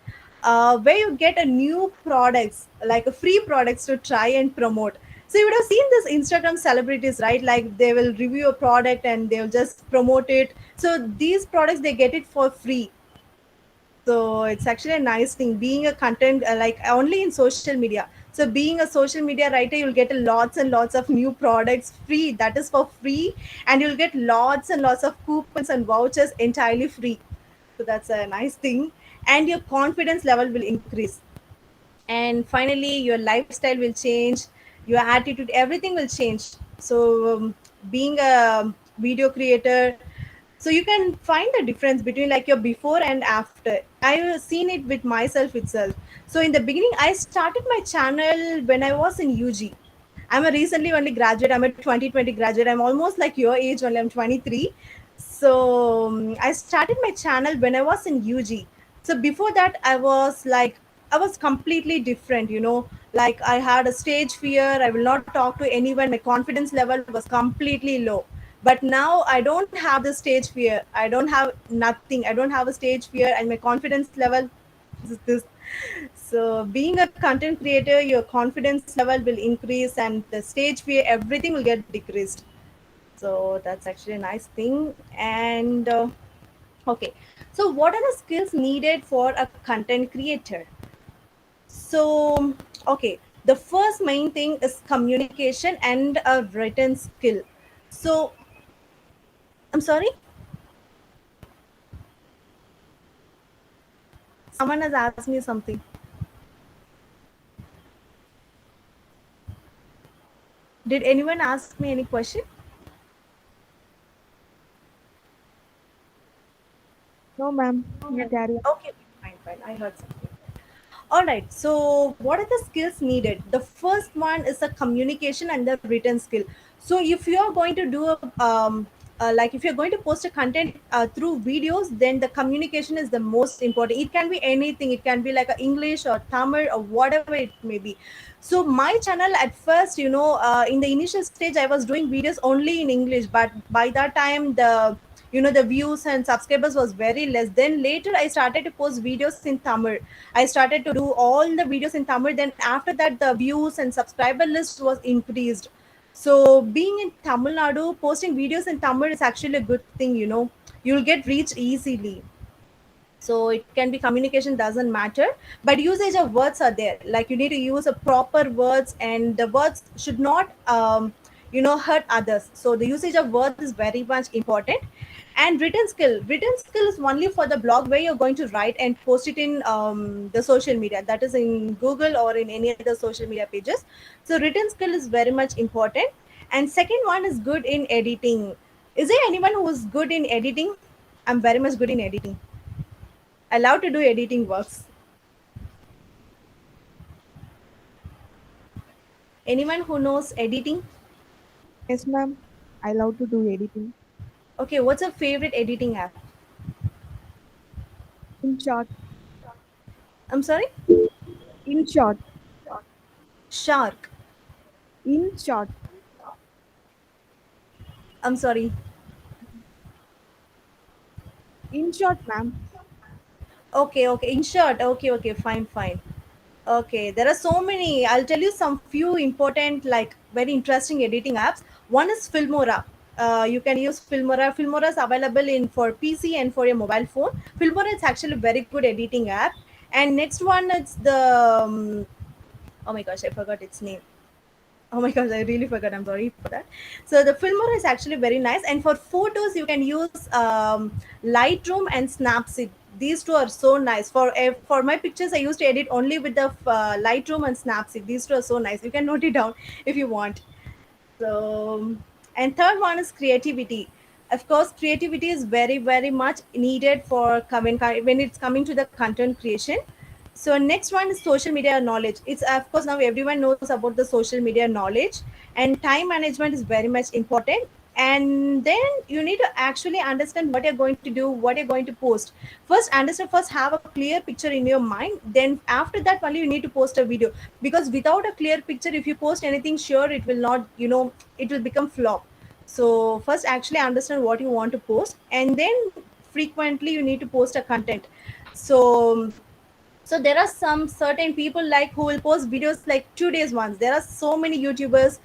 Where you get a new products, like a free products to try and promote. So you would have seen this Instagram celebrities, right? Like they will review a product and they'll just promote it. So these products, they get it for free. So it's actually a nice thing being a content like only in social media. So being a social media writer, you'll get lots and lots of new products free. That is for free, and you'll get lots and lots of coupons and vouchers entirely free. So that's a nice thing, and your confidence level will increase. And finally, your lifestyle will change, your attitude, everything will change. So being a video creator, so you can find the difference between like your before and after. I've seen it with myself itself. So in the beginning, I started my channel when I was in UG. I'm a recently only graduate. I'm a 2020 graduate. I'm almost like your age only. I'm 23. So I started my channel when I was in UG. So before that, I was completely different, Like I had a stage fear. I will not talk to anyone. My confidence level was completely low. But now I don't have the stage fear. I don't have nothing. I don't have a stage fear, and my confidence level is this. So being a content creator, your confidence level will increase, and the stage fear, everything will get decreased. So that's actually a nice thing. And okay, so what are the skills needed for a content creator? So okay, the first main thing is communication and a written skill. So I'm sorry, someone has asked me something. Did anyone ask me any question? No, ma'am. You carry on. Okay, fine. I heard something. All right. So, what are the skills needed? The first one is the communication and the written skill. So, if you are going to do a like if you're going to post a content through videos, then the communication is the most important. It can be anything. It can be like a English or Tamil or whatever it may be. So my channel at first, in the initial stage, I was doing videos only in English, but by that time the views and subscribers was very less. Then later I started to post videos in Tamil. I started to do all the videos in Tamil. Then after that, the views and subscriber list was increased. So being in Tamil Nadu, posting videos in Tamil is actually a good thing. You'll get reached easily. So it can be communication, doesn't matter, but usage of words are there. Like you need to use a proper words, and the words should not hurt others. So the usage of words is very much important. And written skill is only for the blog, where you're going to write and post it in the social media, that is in Google or in any other social media pages. So written skill is very much important. And second one is good in editing. Is there anyone who is good in editing? I'm very much good in editing. I love to do editing works. Anyone who knows editing? Yes, ma'am. I love to do editing. Okay, what's your favorite editing app? In short. I'm sorry? In short. Shark. In short. I'm sorry. In short, ma'am. Okay. In short, okay, fine. Okay, there are so many. I'll tell you some few important, like very interesting editing apps. One is Filmora. You can use Filmora. Filmora is available in for PC and for your mobile phone. Filmora is actually a very good editing app. And next one is the oh my gosh, I forgot its name. Oh my gosh, I really forgot. I'm sorry for that. So the Filmora is actually very nice. And for photos, you can use Lightroom and Snapseed. These two are so nice. For my pictures, I used to edit only with the Lightroom and Snapseed. These two are so nice. You can note it down if you want. So, and third one is creativity. Of course, creativity is very, very much needed for when it's coming to the content creation. So next one is social media knowledge. It's of course now everyone knows about the social media knowledge, and time management is very much important. And then you need to actually understand what you're going to do, what you're going to post. First have a clear picture in your mind. Then after that only you need to post a video, because without a clear picture, if you post anything, sure it will not, it will become flop. So first actually understand what you want to post, and then frequently you need to post a content. So there are some certain people like who will post videos like 2 days once. There are so many YouTubers.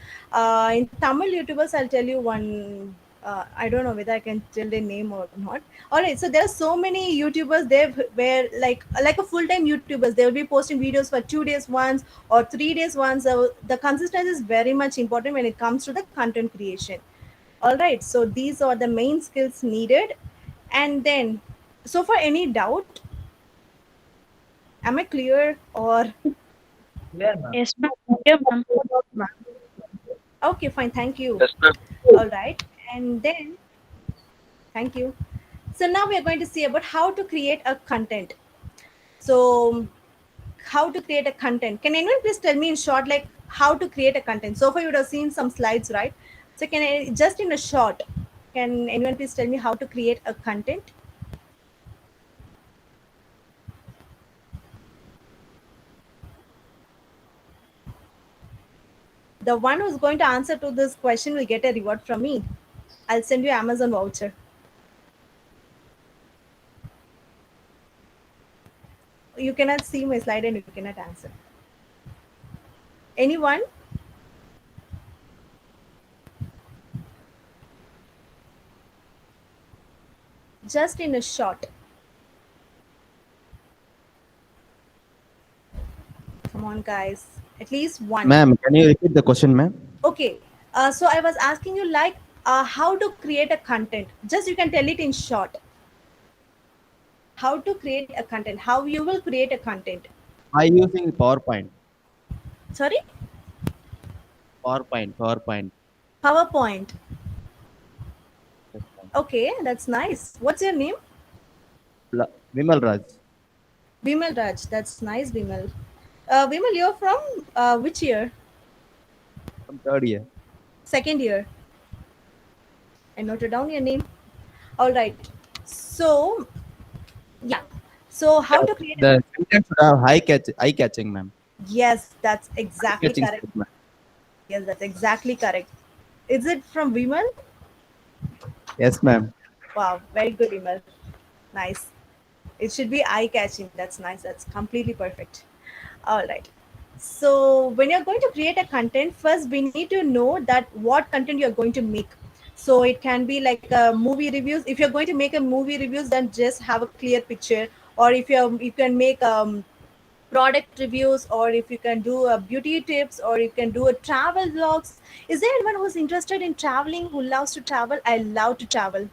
In Tamil YouTubers, I'll tell you one. I don't know whether I can tell their name or not. All right, so there are so many YouTubers. They were like a full time YouTubers. They will be posting videos for 2 days once or 3 days once. So the consistency is very much important when it comes to the content creation. All right, so these are the main skills needed. And then, so for any doubt, am I clear or? Yes, ma'am. Yeah, ma'am. Okay, fine. Thank you. Yes, ma'am. All right. And then, thank you. So now we are going to see about how to create a content. So, how to create a content. Can anyone please tell me in short, like how to create a content? So far, you would have seen some slides, right? So, can I just in a short, can anyone please tell me how to create a content? The one who's going to answer to this question will get a reward from me. I'll send you Amazon voucher. You cannot see my slide and you cannot answer. Anyone? Just in a short. Come on, guys. At least one. Ma'am, can you repeat the question, ma'am? Okay. So I was asking you like how to create a content. Just you can tell it in short. How to create a content. How you will create a content. By using PowerPoint. Sorry? PowerPoint. PowerPoint. Okay, that's nice. What's your name? Vimal Raj. Vimal Raj. That's nice, Vimal. Vimal, you're from which year? From third year. Second year. I noted down your name. All right. So, yeah. So, how to create? The sentence should have eye catching, ma'am. Yes, that's exactly Eye-catching correct. statement. Yes, that's exactly correct. Is it from Vimal? Yes, ma'am. Wow, very good, Vimal. Nice. It should be eye-catching. That's nice. That's completely perfect. All right. So when you're going to create a content, first we need to know that what content you're going to make. So it can be like movie reviews. If you're going to make a movie reviews, then just have a clear picture. Or if you can make product reviews, or if you can do beauty tips, or you can do a travel vlogs. Is there anyone who's interested in traveling, who loves to travel? I love to travel.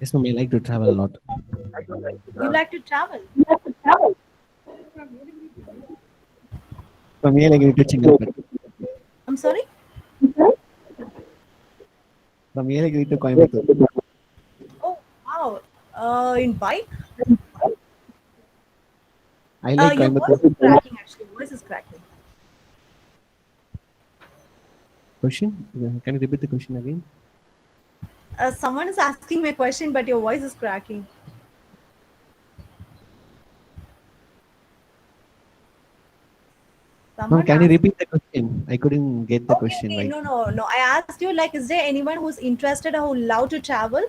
Yes, ma'am. I like to travel a lot. You like to travel? From here, I get to Chingalpet. I'm sorry? From here, I get to Coimbatore. Oh, wow. In bike? I like Your voice is Coimbatore. cracking, actually. Voice is cracking. Question? Can you repeat the question again? Someone is asking me a question, but your voice is cracking. Ma'am, can you repeat the question? I couldn't get the question Okay, right. no. I asked you, like, is there anyone who's interested or who love to travel?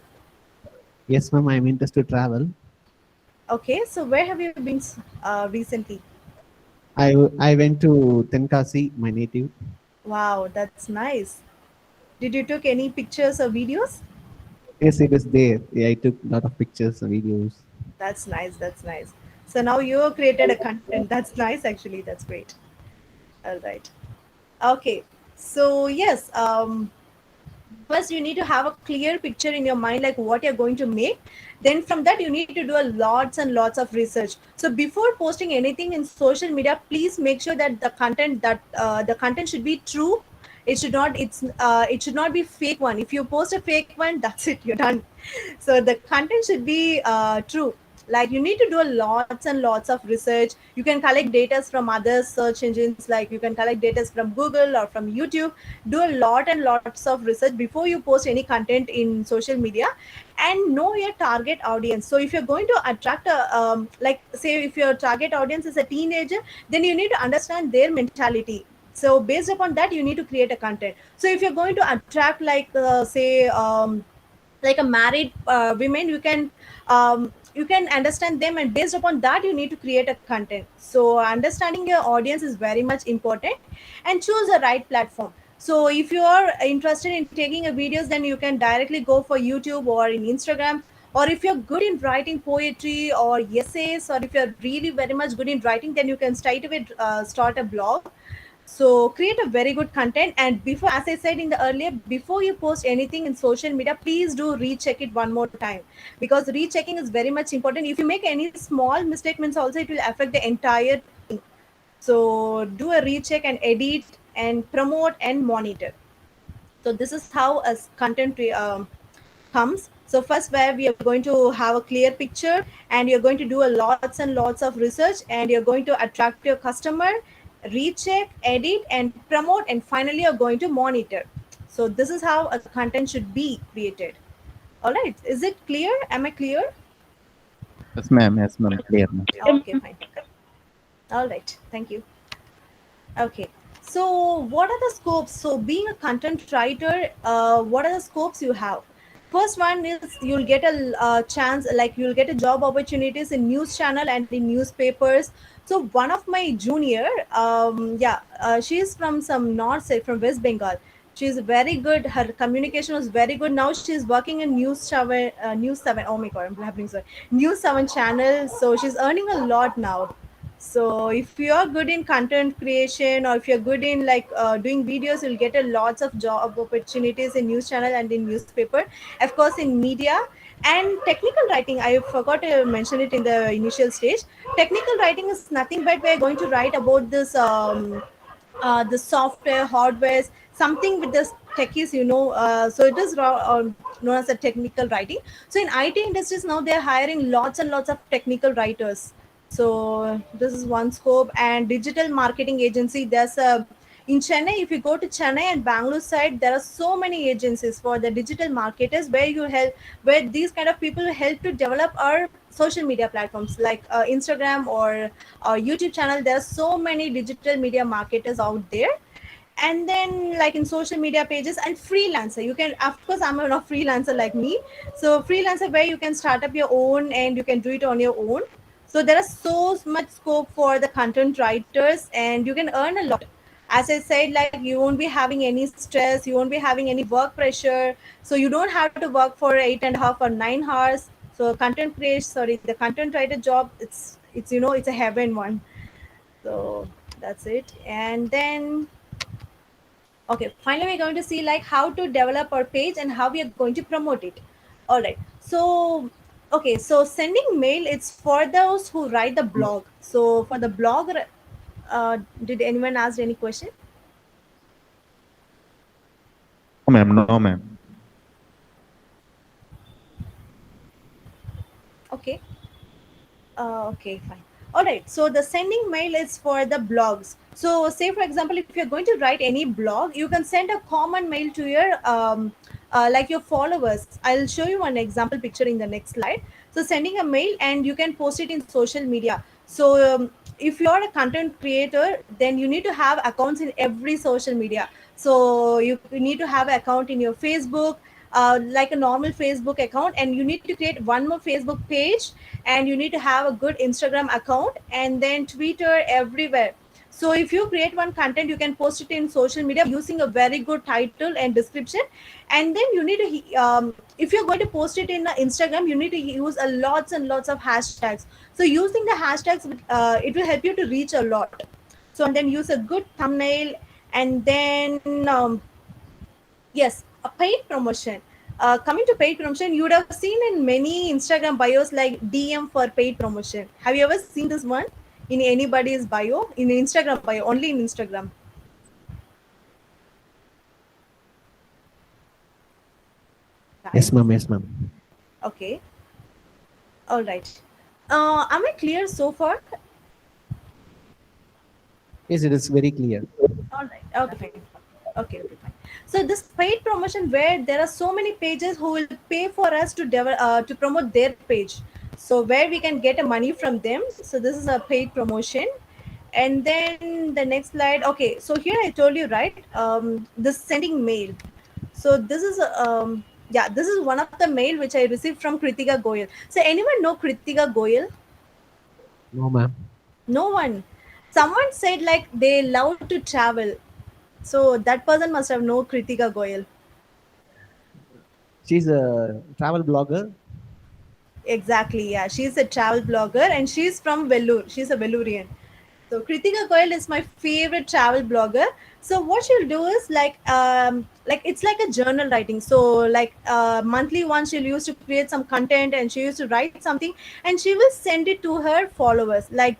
Yes, ma'am. I'm interested to travel. Okay, so where have you been recently? I went to Tenkasi, my native. Wow, that's nice. Did you took any pictures or videos? Yes, it is there. Yeah, I took a lot of pictures and videos. That's nice. That's nice. So now you have created a content. That's nice, actually. That's great. All right. Okay. So yes, first you need to have a clear picture in your mind, like what you're going to make. Then from that, you need to do a lots and lots of research. So before posting anything in social media, please make sure that the content should be true. It should not be fake one. If you post a fake one, that's it, you're done. So the content should be true. Like you need to do lots and lots of research. You can collect data from other search engines, like you can collect data from Google or from YouTube. Do a lot and lots of research before you post any content in social media, and know your target audience. So if you're going to attract like say if your target audience is a teenager, then you need to understand their mentality. So based upon that, you need to create a content. So if you're going to attract like like a married women, you can understand them, and based upon that you need to create a content. So understanding your audience is very much important, and choose the right platform. So if you are interested in taking a videos, then you can directly go for YouTube or in Instagram. Or if you're good in writing poetry or essays, or if you're really very much good in writing, then you can straight away start a blog. So create a very good content, and before, as I said in the earlier, before you post anything in social media, please do recheck it one more time, because rechecking is very much important. If you make any small mistake, means also it will affect the entire thing. So do a recheck and edit and promote and monitor. So this is how a content comes. So first, where we are going to have a clear picture, and you're going to do a lots and lots of research, and you're going to attract your customer, recheck, edit, and promote, and finally you're going to monitor. So this is how a content should be created. All right, is it clear? Am I clear? Yes, ma'am. Yes, ma'am. Clear, ma'am. Okay, fine. All right. Thank you. Okay. So, what are the scopes? So, being a content writer, what are the scopes you have? First one is you'll get a chance, like you'll get a job opportunities in news channel and in newspapers. So, one of my junior, she is from some north side, from West Bengal. She's very good. Her communication was very good. Now she's working in News 7. Oh my God, I'm having sorry. News 7 channel. So she's earning a lot now. So if you're good in content creation, or if you're good in like doing videos, you'll get a lots of job opportunities in news channel and in newspaper, of course in media. And technical writing, I forgot to mention it in the initial stage. Technical writing is nothing but we're going to write about this the software, hardware, something with the techies, so it is known as a technical writing. So in IT industries now they're hiring lots and lots of technical writers. So this is one scope. And digital marketing agency, there's a in Chennai, if you go to Chennai and Bangalore side, there are so many agencies for the digital marketers where these kind of people help to develop our social media platforms like Instagram or YouTube channel. There are so many digital media marketers out there. And then like in social media pages and freelancer, you can, of course I'm not freelancer like me. So freelancer where you can start up your own and you can do it on your own. So there is so much scope for the content writers and you can earn a lot. As I said, like you won't be having any stress, you won't be having any work pressure. So you don't have to work for 8.5 or 9 hours. So the content writer job, it's it's a heaven one. So that's it. And then okay, finally we're going to see like how to develop our page and how we are going to promote it. All right. So okay, so sending mail, it's for those who write the blog. So for the blog, did anyone ask any question? No, ma'am. No, ma'am. Okay. Okay, fine. All right. So the sending mail is for the blogs. So say for example, if you're going to write any blog, you can send a common mail to your like your followers. I'll show you one example picture in the next slide. So sending a mail and you can post it in social media. So if you're a content creator, then you need to have accounts in every social media. So you need to have an account in your Facebook, like a normal Facebook account, and you need to create one more Facebook page, and you need to have a good Instagram account, and then Twitter, everywhere. So if you create one content, you can post it in social media using a very good title and description. And then you need to if you're going to post it in Instagram, you need to use a lots and lots of hashtags. So using the hashtags, it will help you to reach a lot. So and then use a good thumbnail. And then yes, a paid promotion. Coming to paid promotion, you would have seen in many Instagram bios like DM for paid promotion. Have you ever seen this one in anybody's bio? In Instagram bio, only in Instagram. Yes, ma'am. Yes, ma'am. Okay. All right. Am I clear so far? Yes, it is very clear. All right. Okay, fine. Okay, fine. So this paid promotion, where there are so many pages who will pay for us to to promote their page. So where we can get a money from them. So this is a paid promotion. And then the next slide. Okay, so here I told you, right? This sending mail. So this is this is one of the mail which I received from Kritika Goyal. So anyone know Kritika Goyal? No, ma'am. No one. Someone said like they love to travel. So that person must have known Kritika Goyal. She's a travel blogger. Exactly, yeah. She's a travel blogger and she's from Vellore. She's a Vellurian. So Kritika Goyal is my favorite travel blogger. So what she'll do is like it's like a journal writing. So like monthly once she'll used to create some content and she used to write something and she will send it to her followers like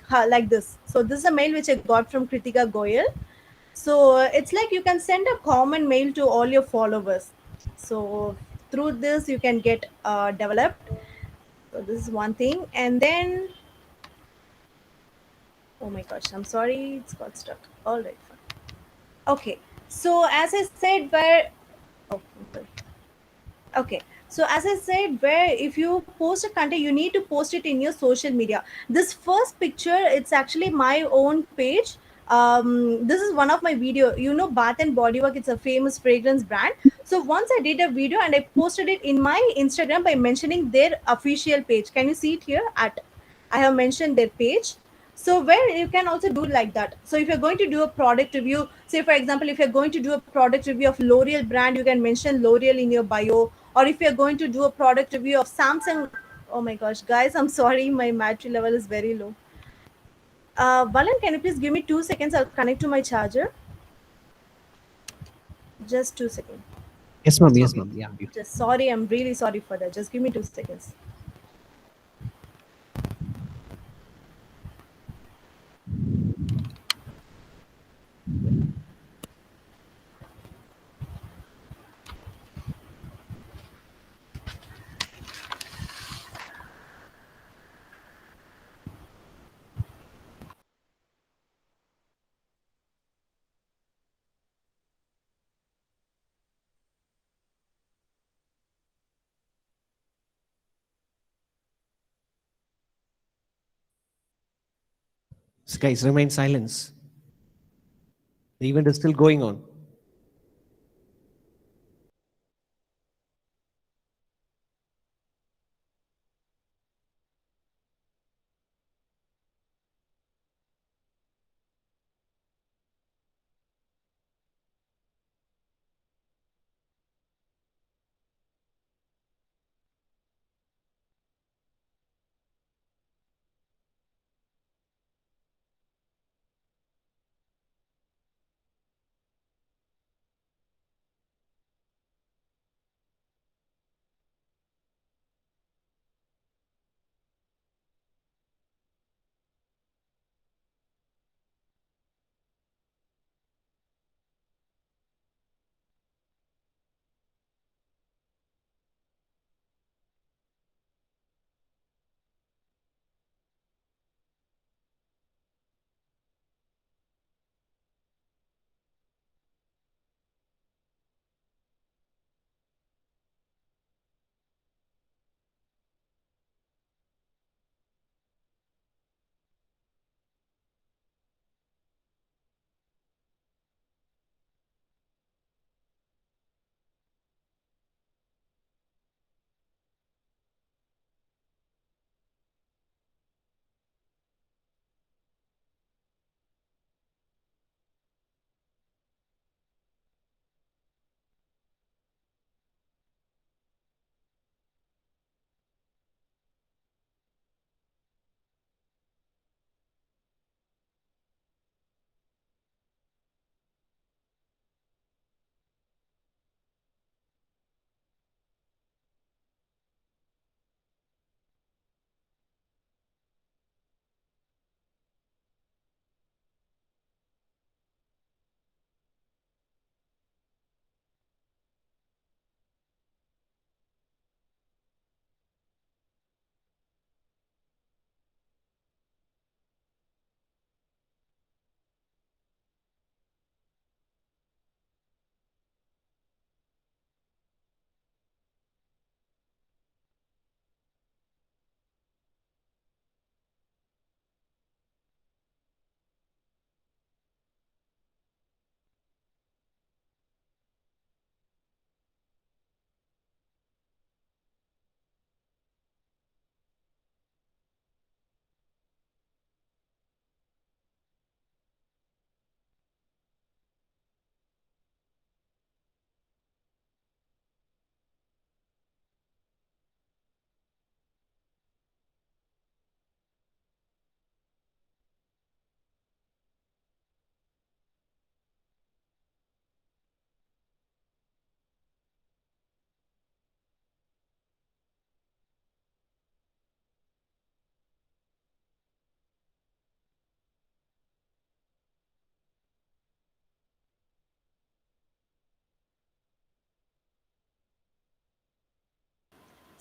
this. So this is a mail which I got from Kritika Goyal. So it's like you can send a common mail to all your followers. So through this you can get developed. So this is one thing. And then oh my gosh, I'm sorry, it's got stuck. All right, fine. Okay, so as I said, okay, So as I said, where if you post a content, you need to post it in your social media. This first picture, it's actually my own page. This is one of my video. You know, Bath and Body Work. It's a famous fragrance brand. So once I did a video and I posted it in my Instagram by mentioning their official page. Can you see it here? I have mentioned their page. So where you can also do like that. So if you're going to do a product review, say for example, if you're going to do a product review of L'Oreal brand, you can mention L'Oreal in your bio. Or if you're going to do a product review of Samsung, oh my gosh, guys, I'm sorry, my battery level is very low. Valan, can you please give me 2 seconds? I'll connect to my charger. Just 2 seconds. Yes, ma'am. Yes, ma'am. Yeah. Just sorry, I'm really sorry for that. Just give me 2 seconds. Guys, remain silence. The event is still going on.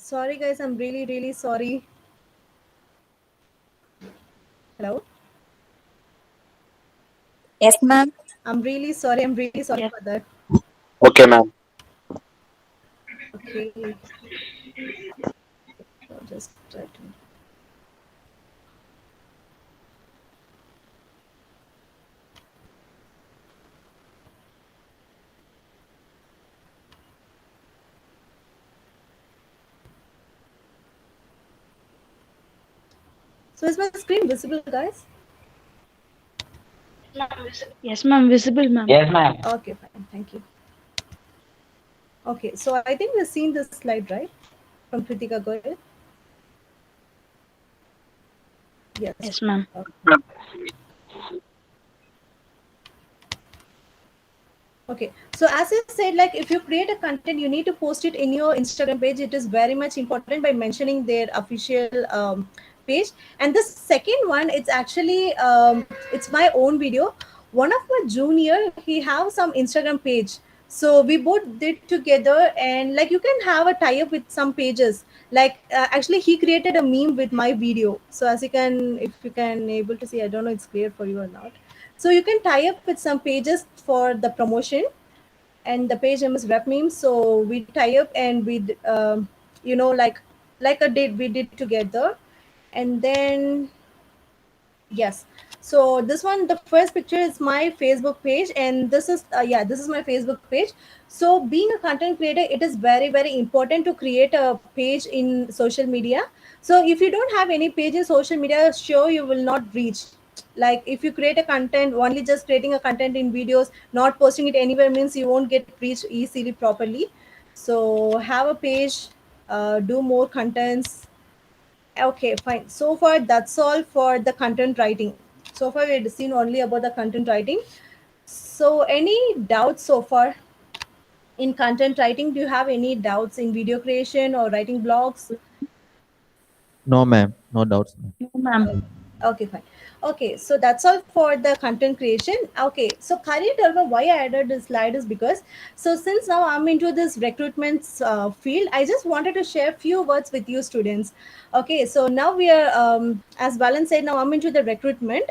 Sorry, guys, I'm really, really sorry. Hello? Yes, ma'am. I'm really sorry. I'm really sorry for that. Okay, ma'am. Okay. Okay. I'll just try to. So is my screen visible, guys? Yes, ma'am. Visible, ma'am. Yes, ma'am. Okay, fine. Thank you. Okay, so I think we've seen this slide, right? From Kritika Goyal. Yes. Yes, ma'am. Okay, so as I said, like if you create a content, you need to post it in your Instagram page. It is very much important by mentioning their official page. And the second one, it's actually it's my own video. One of my junior, he have some Instagram page. So we both did together, and like you can have a tie-up with some pages. Like actually, he created a meme with my video. So as you can, if you can able to see, I don't know it's clear for you or not. So you can tie up with some pages for the promotion, and the page name is Rep Meme. So we tie up and we, you know, like a date we did together, and then yes. So this one, the first picture is my Facebook page, and this is yeah, this is my Facebook page. So being a content creator, it is very important to create a page in social media. So if you don't have any page in social media, sure you will not reach. Like if you create a content, only just creating a content in videos, not posting it anywhere, means you won't get reached easily properly. So have a page, do more contents. Okay, fine. So far, that's all for the content writing. So far, we've seen only about the content writing. So any doubts so far in content writing? Do you have any doubts in video creation or writing blogs? No, ma'am. No doubts. No, ma'am. Okay, fine. Okay, so that's all for the content creation. Okay, so career development, why I added this slide is because, so since now I'm into this recruitment field, I just wanted to share a few words with you students. Okay, so now we are, as Balan said, now I'm into the recruitment.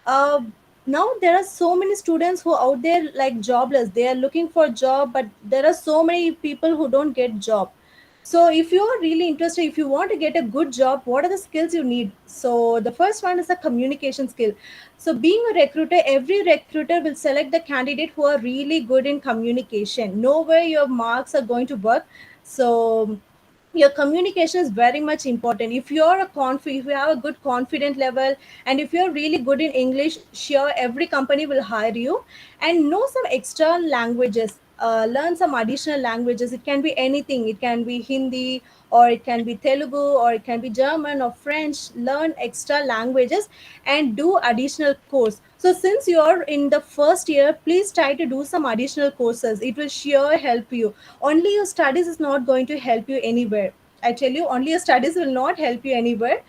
Now there are so many students who are out there like jobless. They are looking for a job, but there are so many people who don't get job. So if you are really interested, if you want to get a good job, what are the skills you need? So the first one is a communication skill. So being a recruiter, every recruiter will select the candidate who are really good in communication. Know where your marks are going to work. So your communication is very much important. If you're if you have a good confident level, and if you're really good in English, sure every company will hire you. And know some extra languages. Learn some additional languages. It can be anything. It can be Hindi, or it can be Telugu, or it can be German or French. Learn extra languages and do additional course. So since you're in the first year, please try to do some additional courses. It will sure help you. Only your studies is not going to help you anywhere. I tell you, only your studies will not help you anywhere.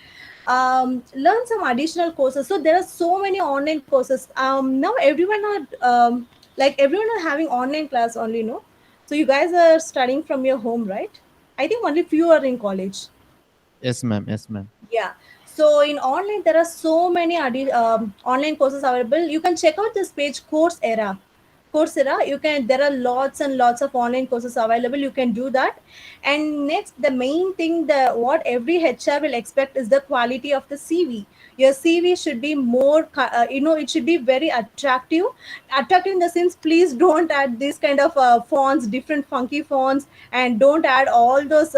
Learn some additional courses. So there are so many online courses. Now everyone are everyone are having online class only, no? So you guys are studying from your home, right? I think only few are in college. Yes, ma'am. Yes, ma'am. Yeah. So in online, there are so many online courses available. You can check out this page, Coursera. You can, there are lots and lots of online courses available. You can do that. And next, the main thing, what every HR will expect is the quality of the CV. Your CV should be more, it should be very attractive. Attractive in the sense, please don't add this kind of fonts, different funky fonts, and don't add all those,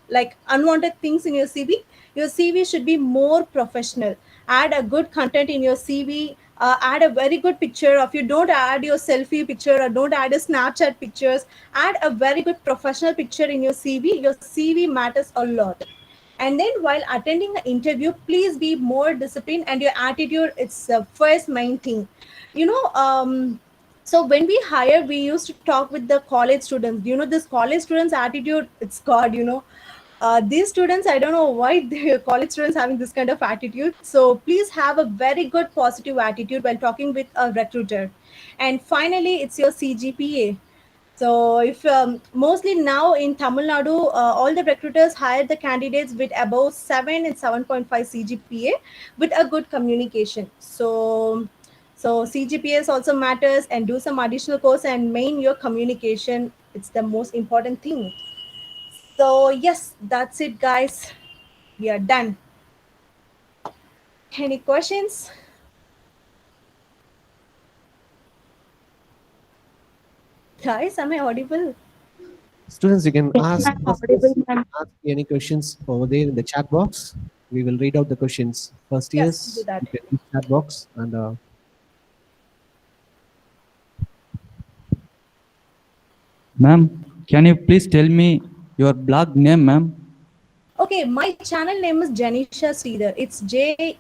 like unwanted things in your CV. Your CV should be more professional. Add a good content in your CV. Add a very good picture of you. Don't add your selfie picture, or don't add a Snapchat pictures. Add a very good professional picture in your CV. Your CV matters a lot. And then while attending an interview, please be more disciplined, and your attitude, it's the first main thing. So when we hire, we used to talk with the college students. This college students' attitude, it's God, these students, I don't know why the college students having this kind of attitude. So please have a very good positive attitude while talking with a recruiter. And finally, it's your CGPA. So if mostly now in Tamil Nadu, all the recruiters hire the candidates with above 7 and 7.5 CGPA with a good communication. So CGPAs also matters, and do some additional course, and main your communication. It's the most important thing. So yes, that's it, guys. We are done. Any questions? Guys, am I audible? Students, you can ask, Audible, ma'am. ask any questions over there in the chat box. We will read out the questions. First Yes, years, do that. you can use chat box and Ma'am, can you please tell me your blog name, ma'am? Okay, my channel name is Janisha Sridhar. It's Jenisha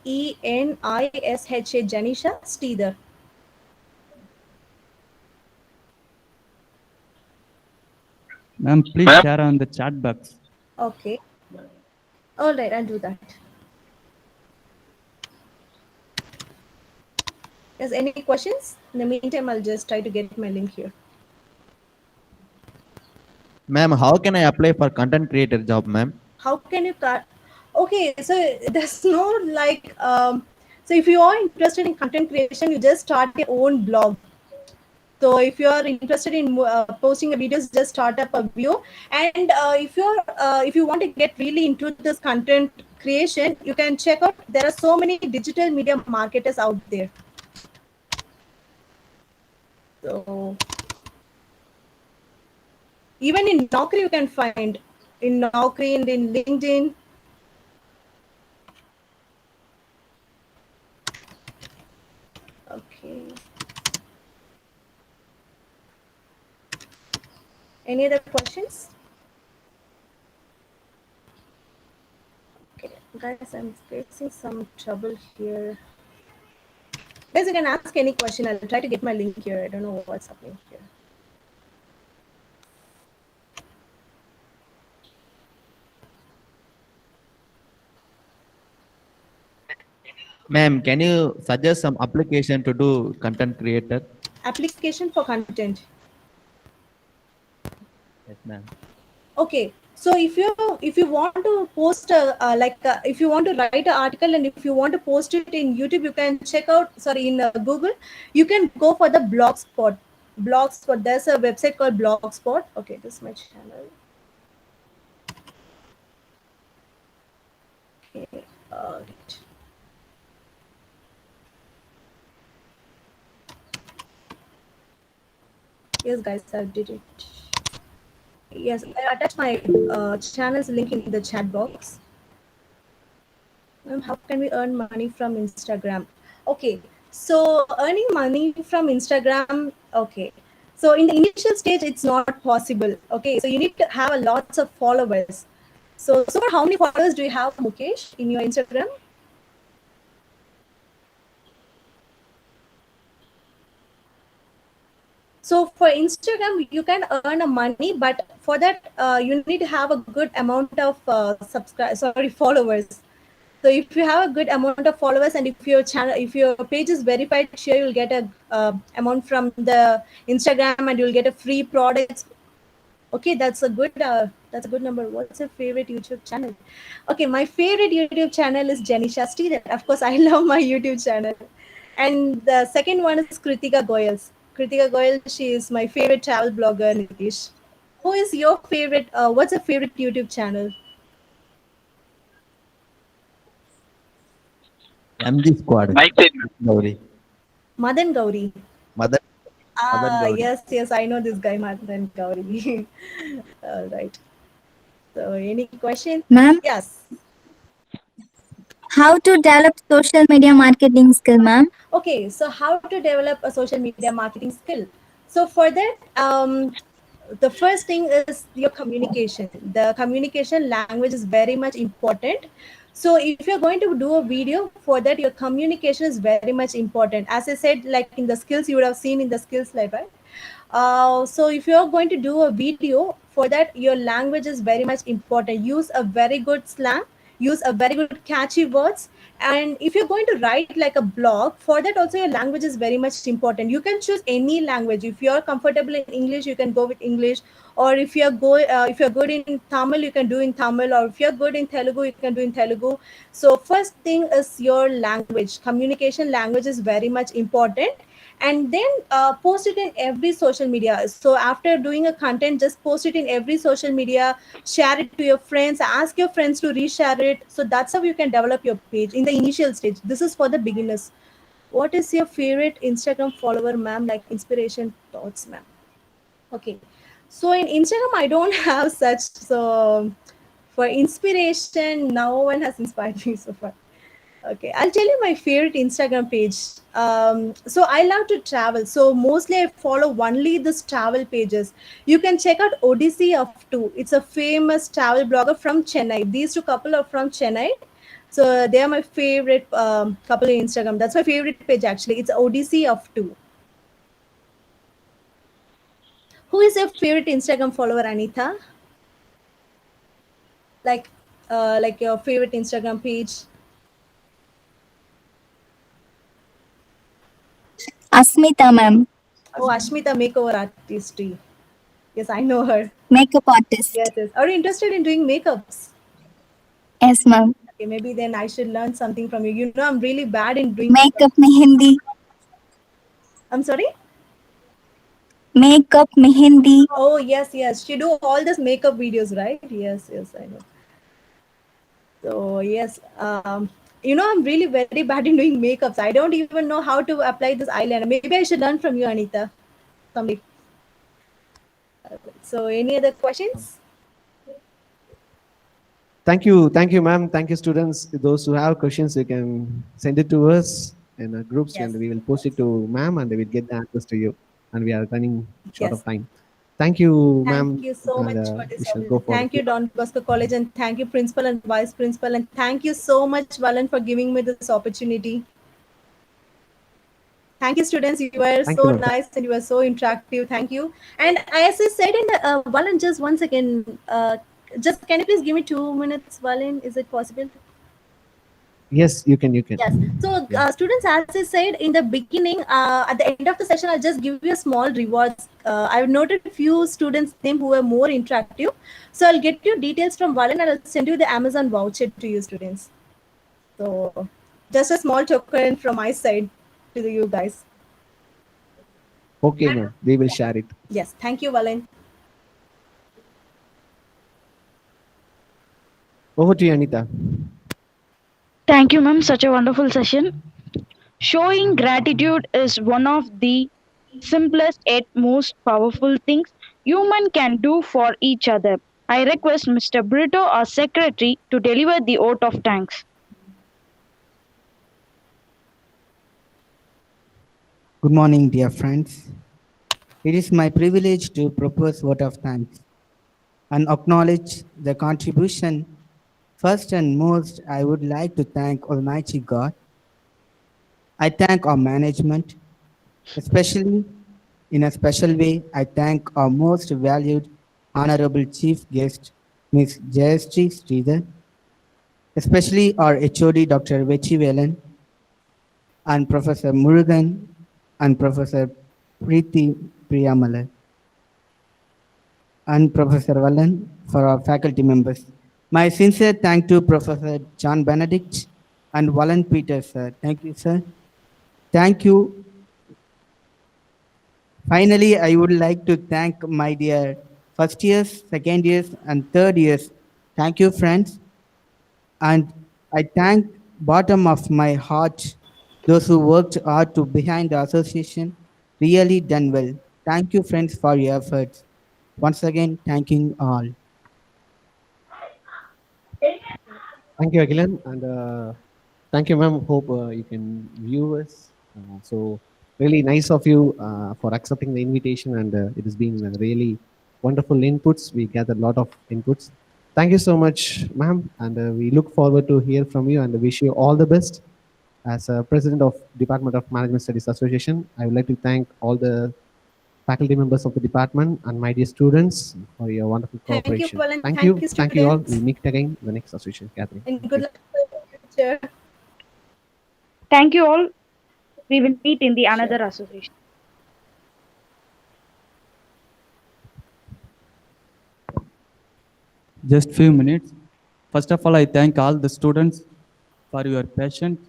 Janisha Sridhar. Ma'am, please share on the chat box. Okay. All right, I'll do that. Yes, any questions? In the meantime, I'll just try to get my link here. Ma'am, how can I apply for content creator job, ma'am? How can you cut? Okay, so there's no like, so if you are interested in content creation, you just start your own blog. So if you are interested in posting a videos, just start up a view. And if you want to get really into this content creation, you can check out. There are so many digital media marketers out there. So even in Naukri, you can find in Naukri and in LinkedIn. Okay. Any other questions? Okay, guys, I'm facing some trouble here. Guys, you can ask any question. I'll try to get my link here. I don't know what's happening here. Ma'am, can you suggest some application to do content creator? Application for content. Yes, ma'am. Okay, so if you want to post if you want to write an article and if you want to post it in YouTube, you can check out. Sorry, in Google, you can go for the Blogspot. Blogspot. There's a website called Blogspot. Okay, this is my channel. Okay. Right. Yes, guys, I did it. Yes, I attached my channel's link in the chat box. How can we earn money from Instagram? Okay, so earning money from Instagram, okay. So in the initial stage, it's not possible. Okay, so you need to have a lots of followers. So far, how many followers do you have, Mukesh, in your Instagram? So for Instagram, you can earn a money, but for that, you need to have a good amount of followers. So if you have a good amount of followers and if your channel, if your page is verified, sure you'll get a amount from the Instagram and you'll get a free products. Okay, that's a good number. What's your favorite YouTube channel? Okay, my favorite YouTube channel is Janisha Sridhar. Of course, I love my YouTube channel. And the second one is Kritika Goyals. Kritika Goyal, she is my favorite travel blogger, Nitish. Who is your favorite? What's your favorite YouTube channel? MG Squad. Gauri. Madan Gauri. Madan Gauri. Yes, I know this guy, Madan Gauri. All right. So, any questions? Ma'am? Yes. How to develop social media marketing skill, ma'am? Okay, so how to develop a social media marketing skill? So for that, the first thing is your communication. The communication language is very much important. So if you're going to do a video, for that your communication is very much important. As I said, like in the skills, you would have seen in the skills slide, right? So if you're going to do a video, for that your language is very much important. Use a very good slang, use a very good catchy words. And if you're going to write like a blog, for that also your language is very much important. You can choose any language. If you're comfortable in English, you can go with English. Or if you're good in Tamil, you can do in Tamil. Or if you're good in Telugu, you can do in Telugu. So first thing is your language. Communication language is very much important. and then post it in every social media. So after doing a content, just post it in every social media, share it to your friends, ask your friends to reshare it. So that's how you can develop your page in the initial stage. This is for the beginners. What is your favorite Instagram follower, ma'am? Like inspiration thoughts, ma'am. Okay, so in Instagram I don't have such. So for inspiration, no one has inspired me so far. Okay, I'll tell you my favorite Instagram page. So I love to travel. So mostly I follow only this travel pages. You can check out Odyssey of Two. It's a famous travel blogger from Chennai. These two couple are from Chennai. So they are my favorite couple in Instagram. That's my favorite page actually. It's Odyssey of Two. Who is your favorite Instagram follower, Anita? Like your favorite Instagram page? Asmita, ma'am. Oh, Ashmita, makeover artist. Yes, I know her. Makeup artist. Yes, yes. Are you interested in doing makeups? Yes, ma'am. Okay, maybe then I should learn something from you. You know, I'm really bad in doing Makeup mehendi. I'm sorry? Makeup mehendi. Oh, yes, yes. She do all this makeup videos, right? Yes, yes, I know. So, yes. You know, I'm really very bad in doing makeups. I don't even know how to apply this eyeliner. Maybe I should learn from you, Anita. Someday. So, any other questions? Thank you, ma'am. Thank you, students. Those who have questions, you can send it to us in our groups, and we will post it to ma'am, and they will get the answers to you. And we are running short of time. Thank you, ma'am. Thank you so much for We this. shall go for Thank you, Don Bosco College, and thank you, Principal and Vice Principal, and thank you so much, Valan, for giving me this opportunity. Thank you, students. You were Thank so you, ma'am. nice and you were so interactive. Thank you. And as I said in the Valan, just 1 second. Just can you please give me 2 minutes, Valan? Is it possible? Yes, you can. Yes. So, students, as I said in the beginning, at the end of the session, I'll just give you a small rewards. I've noted a few students' name who were more interactive. So, I'll get you details from Valan and I'll send you the Amazon voucher to you, students. So, just a small token from my side to you guys. Okay, ma'am. We will share it. Yes. Thank you, Valan. Over to you, Anita. Thank you, ma'am. Such a wonderful session. Showing gratitude is one of the simplest yet most powerful things human can do for each other. I request Mr. Brito, our secretary, to deliver the vote of thanks. Good morning, dear friends. It is my privilege to propose vote of thanks and acknowledge the contribution. First and most, I would like to thank Almighty God. I thank our management, especially in a special way. I thank our most valued, honorable chief guest, Ms. Jayashree Sridhar, especially our HOD, Dr. Vechi Velan, and Professor Murugan, and Professor Preeti Priyamala, and Professor Vallan for our faculty members. My sincere thanks to Professor John Benedict and Vallan Peter, sir. Thank you, sir. Thank you. Finally, I would like to thank my dear first years, second years, and third years. Thank you, friends. And I thank bottom of my heart those who worked hard to behind the association. Really done well. Thank you, friends, for your efforts. Once again, thanking all. Thank you, Agilan, and thank you, ma'am. Hope you can view us. So really nice of you for accepting the invitation, and it has been really wonderful inputs. We gathered a lot of inputs. Thank you so much, ma'am, and we look forward to hear from you and wish you all the best. As President of Department of Management Studies Association, I would like to thank all the faculty members of the department and my dear students for your wonderful Thank you, cooperation. Valan. Thank Thank you. you, Thank you all. students. We'll meet again in the next association gathering. And good luck for the future. Thank you all. We will meet in the another association. Just few minutes. First of all, I thank all the students for your patience.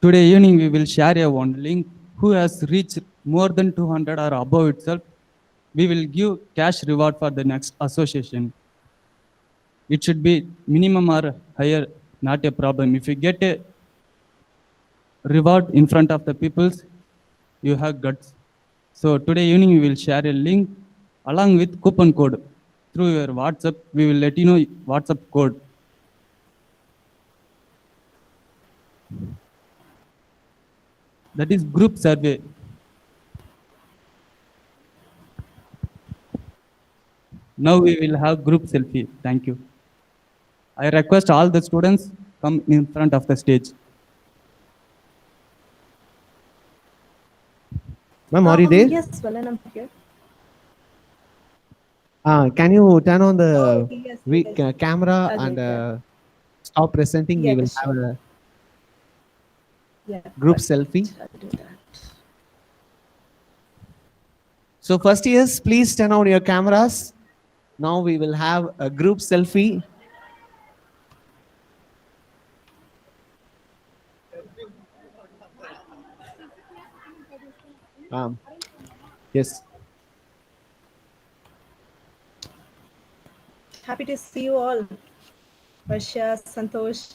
Today evening, we will share a one link who has reached more than 200 or above itself, we will give cash reward for the next association. It should be minimum or higher, not a problem. If you get a reward in front of the peoples, you have guts. So today evening we will share a link along with coupon code. Through your WhatsApp, we will let you know WhatsApp code. That is group survey. Now we will have group selfie. Thank you. I request all the students come in front of the stage. Ma'am, are you there? Yes, Valan, I'm here. Can you turn on the okay, yes. camera I'll and do that. stop presenting? We Yeah, will sure. have a Yeah, group right. selfie. I'll do that. So first years, please turn on your cameras. Now we will have a group selfie. Yes. Happy to see you all. Varsha, Santosh.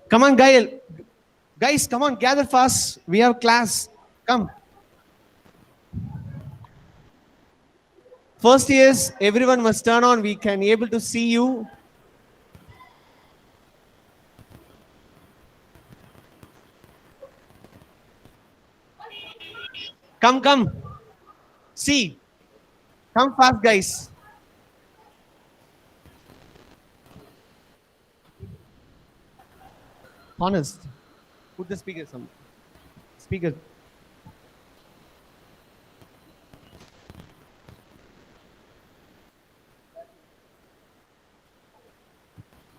Come on, guys, come on, gather fast. We have class. Come. First years, everyone must turn on. We can able to see you. Come. See. Come fast, guys. Honest. Put the speaker some. Speaker.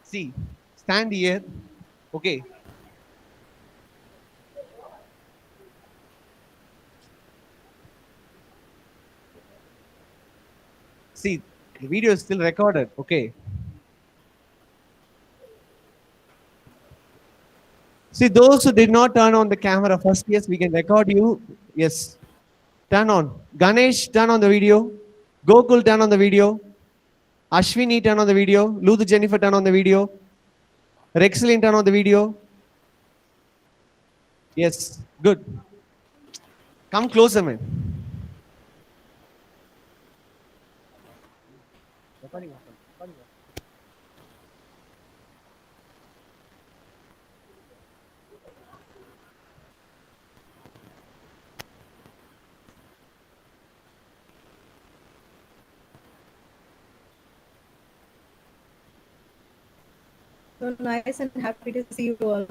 See. Stand here. Okay. See, the video is still recorded. Okay. See, those who did not turn on the camera first, yes, we can record you. Yes. Turn on. Ganesh, turn on the video. Gokul, turn on the video. Ashwini, turn on the video. Luther Jennifer, turn on the video. Rexlin, turn on the video. Yes. Good. Come closer, man. So nice and happy to see you all.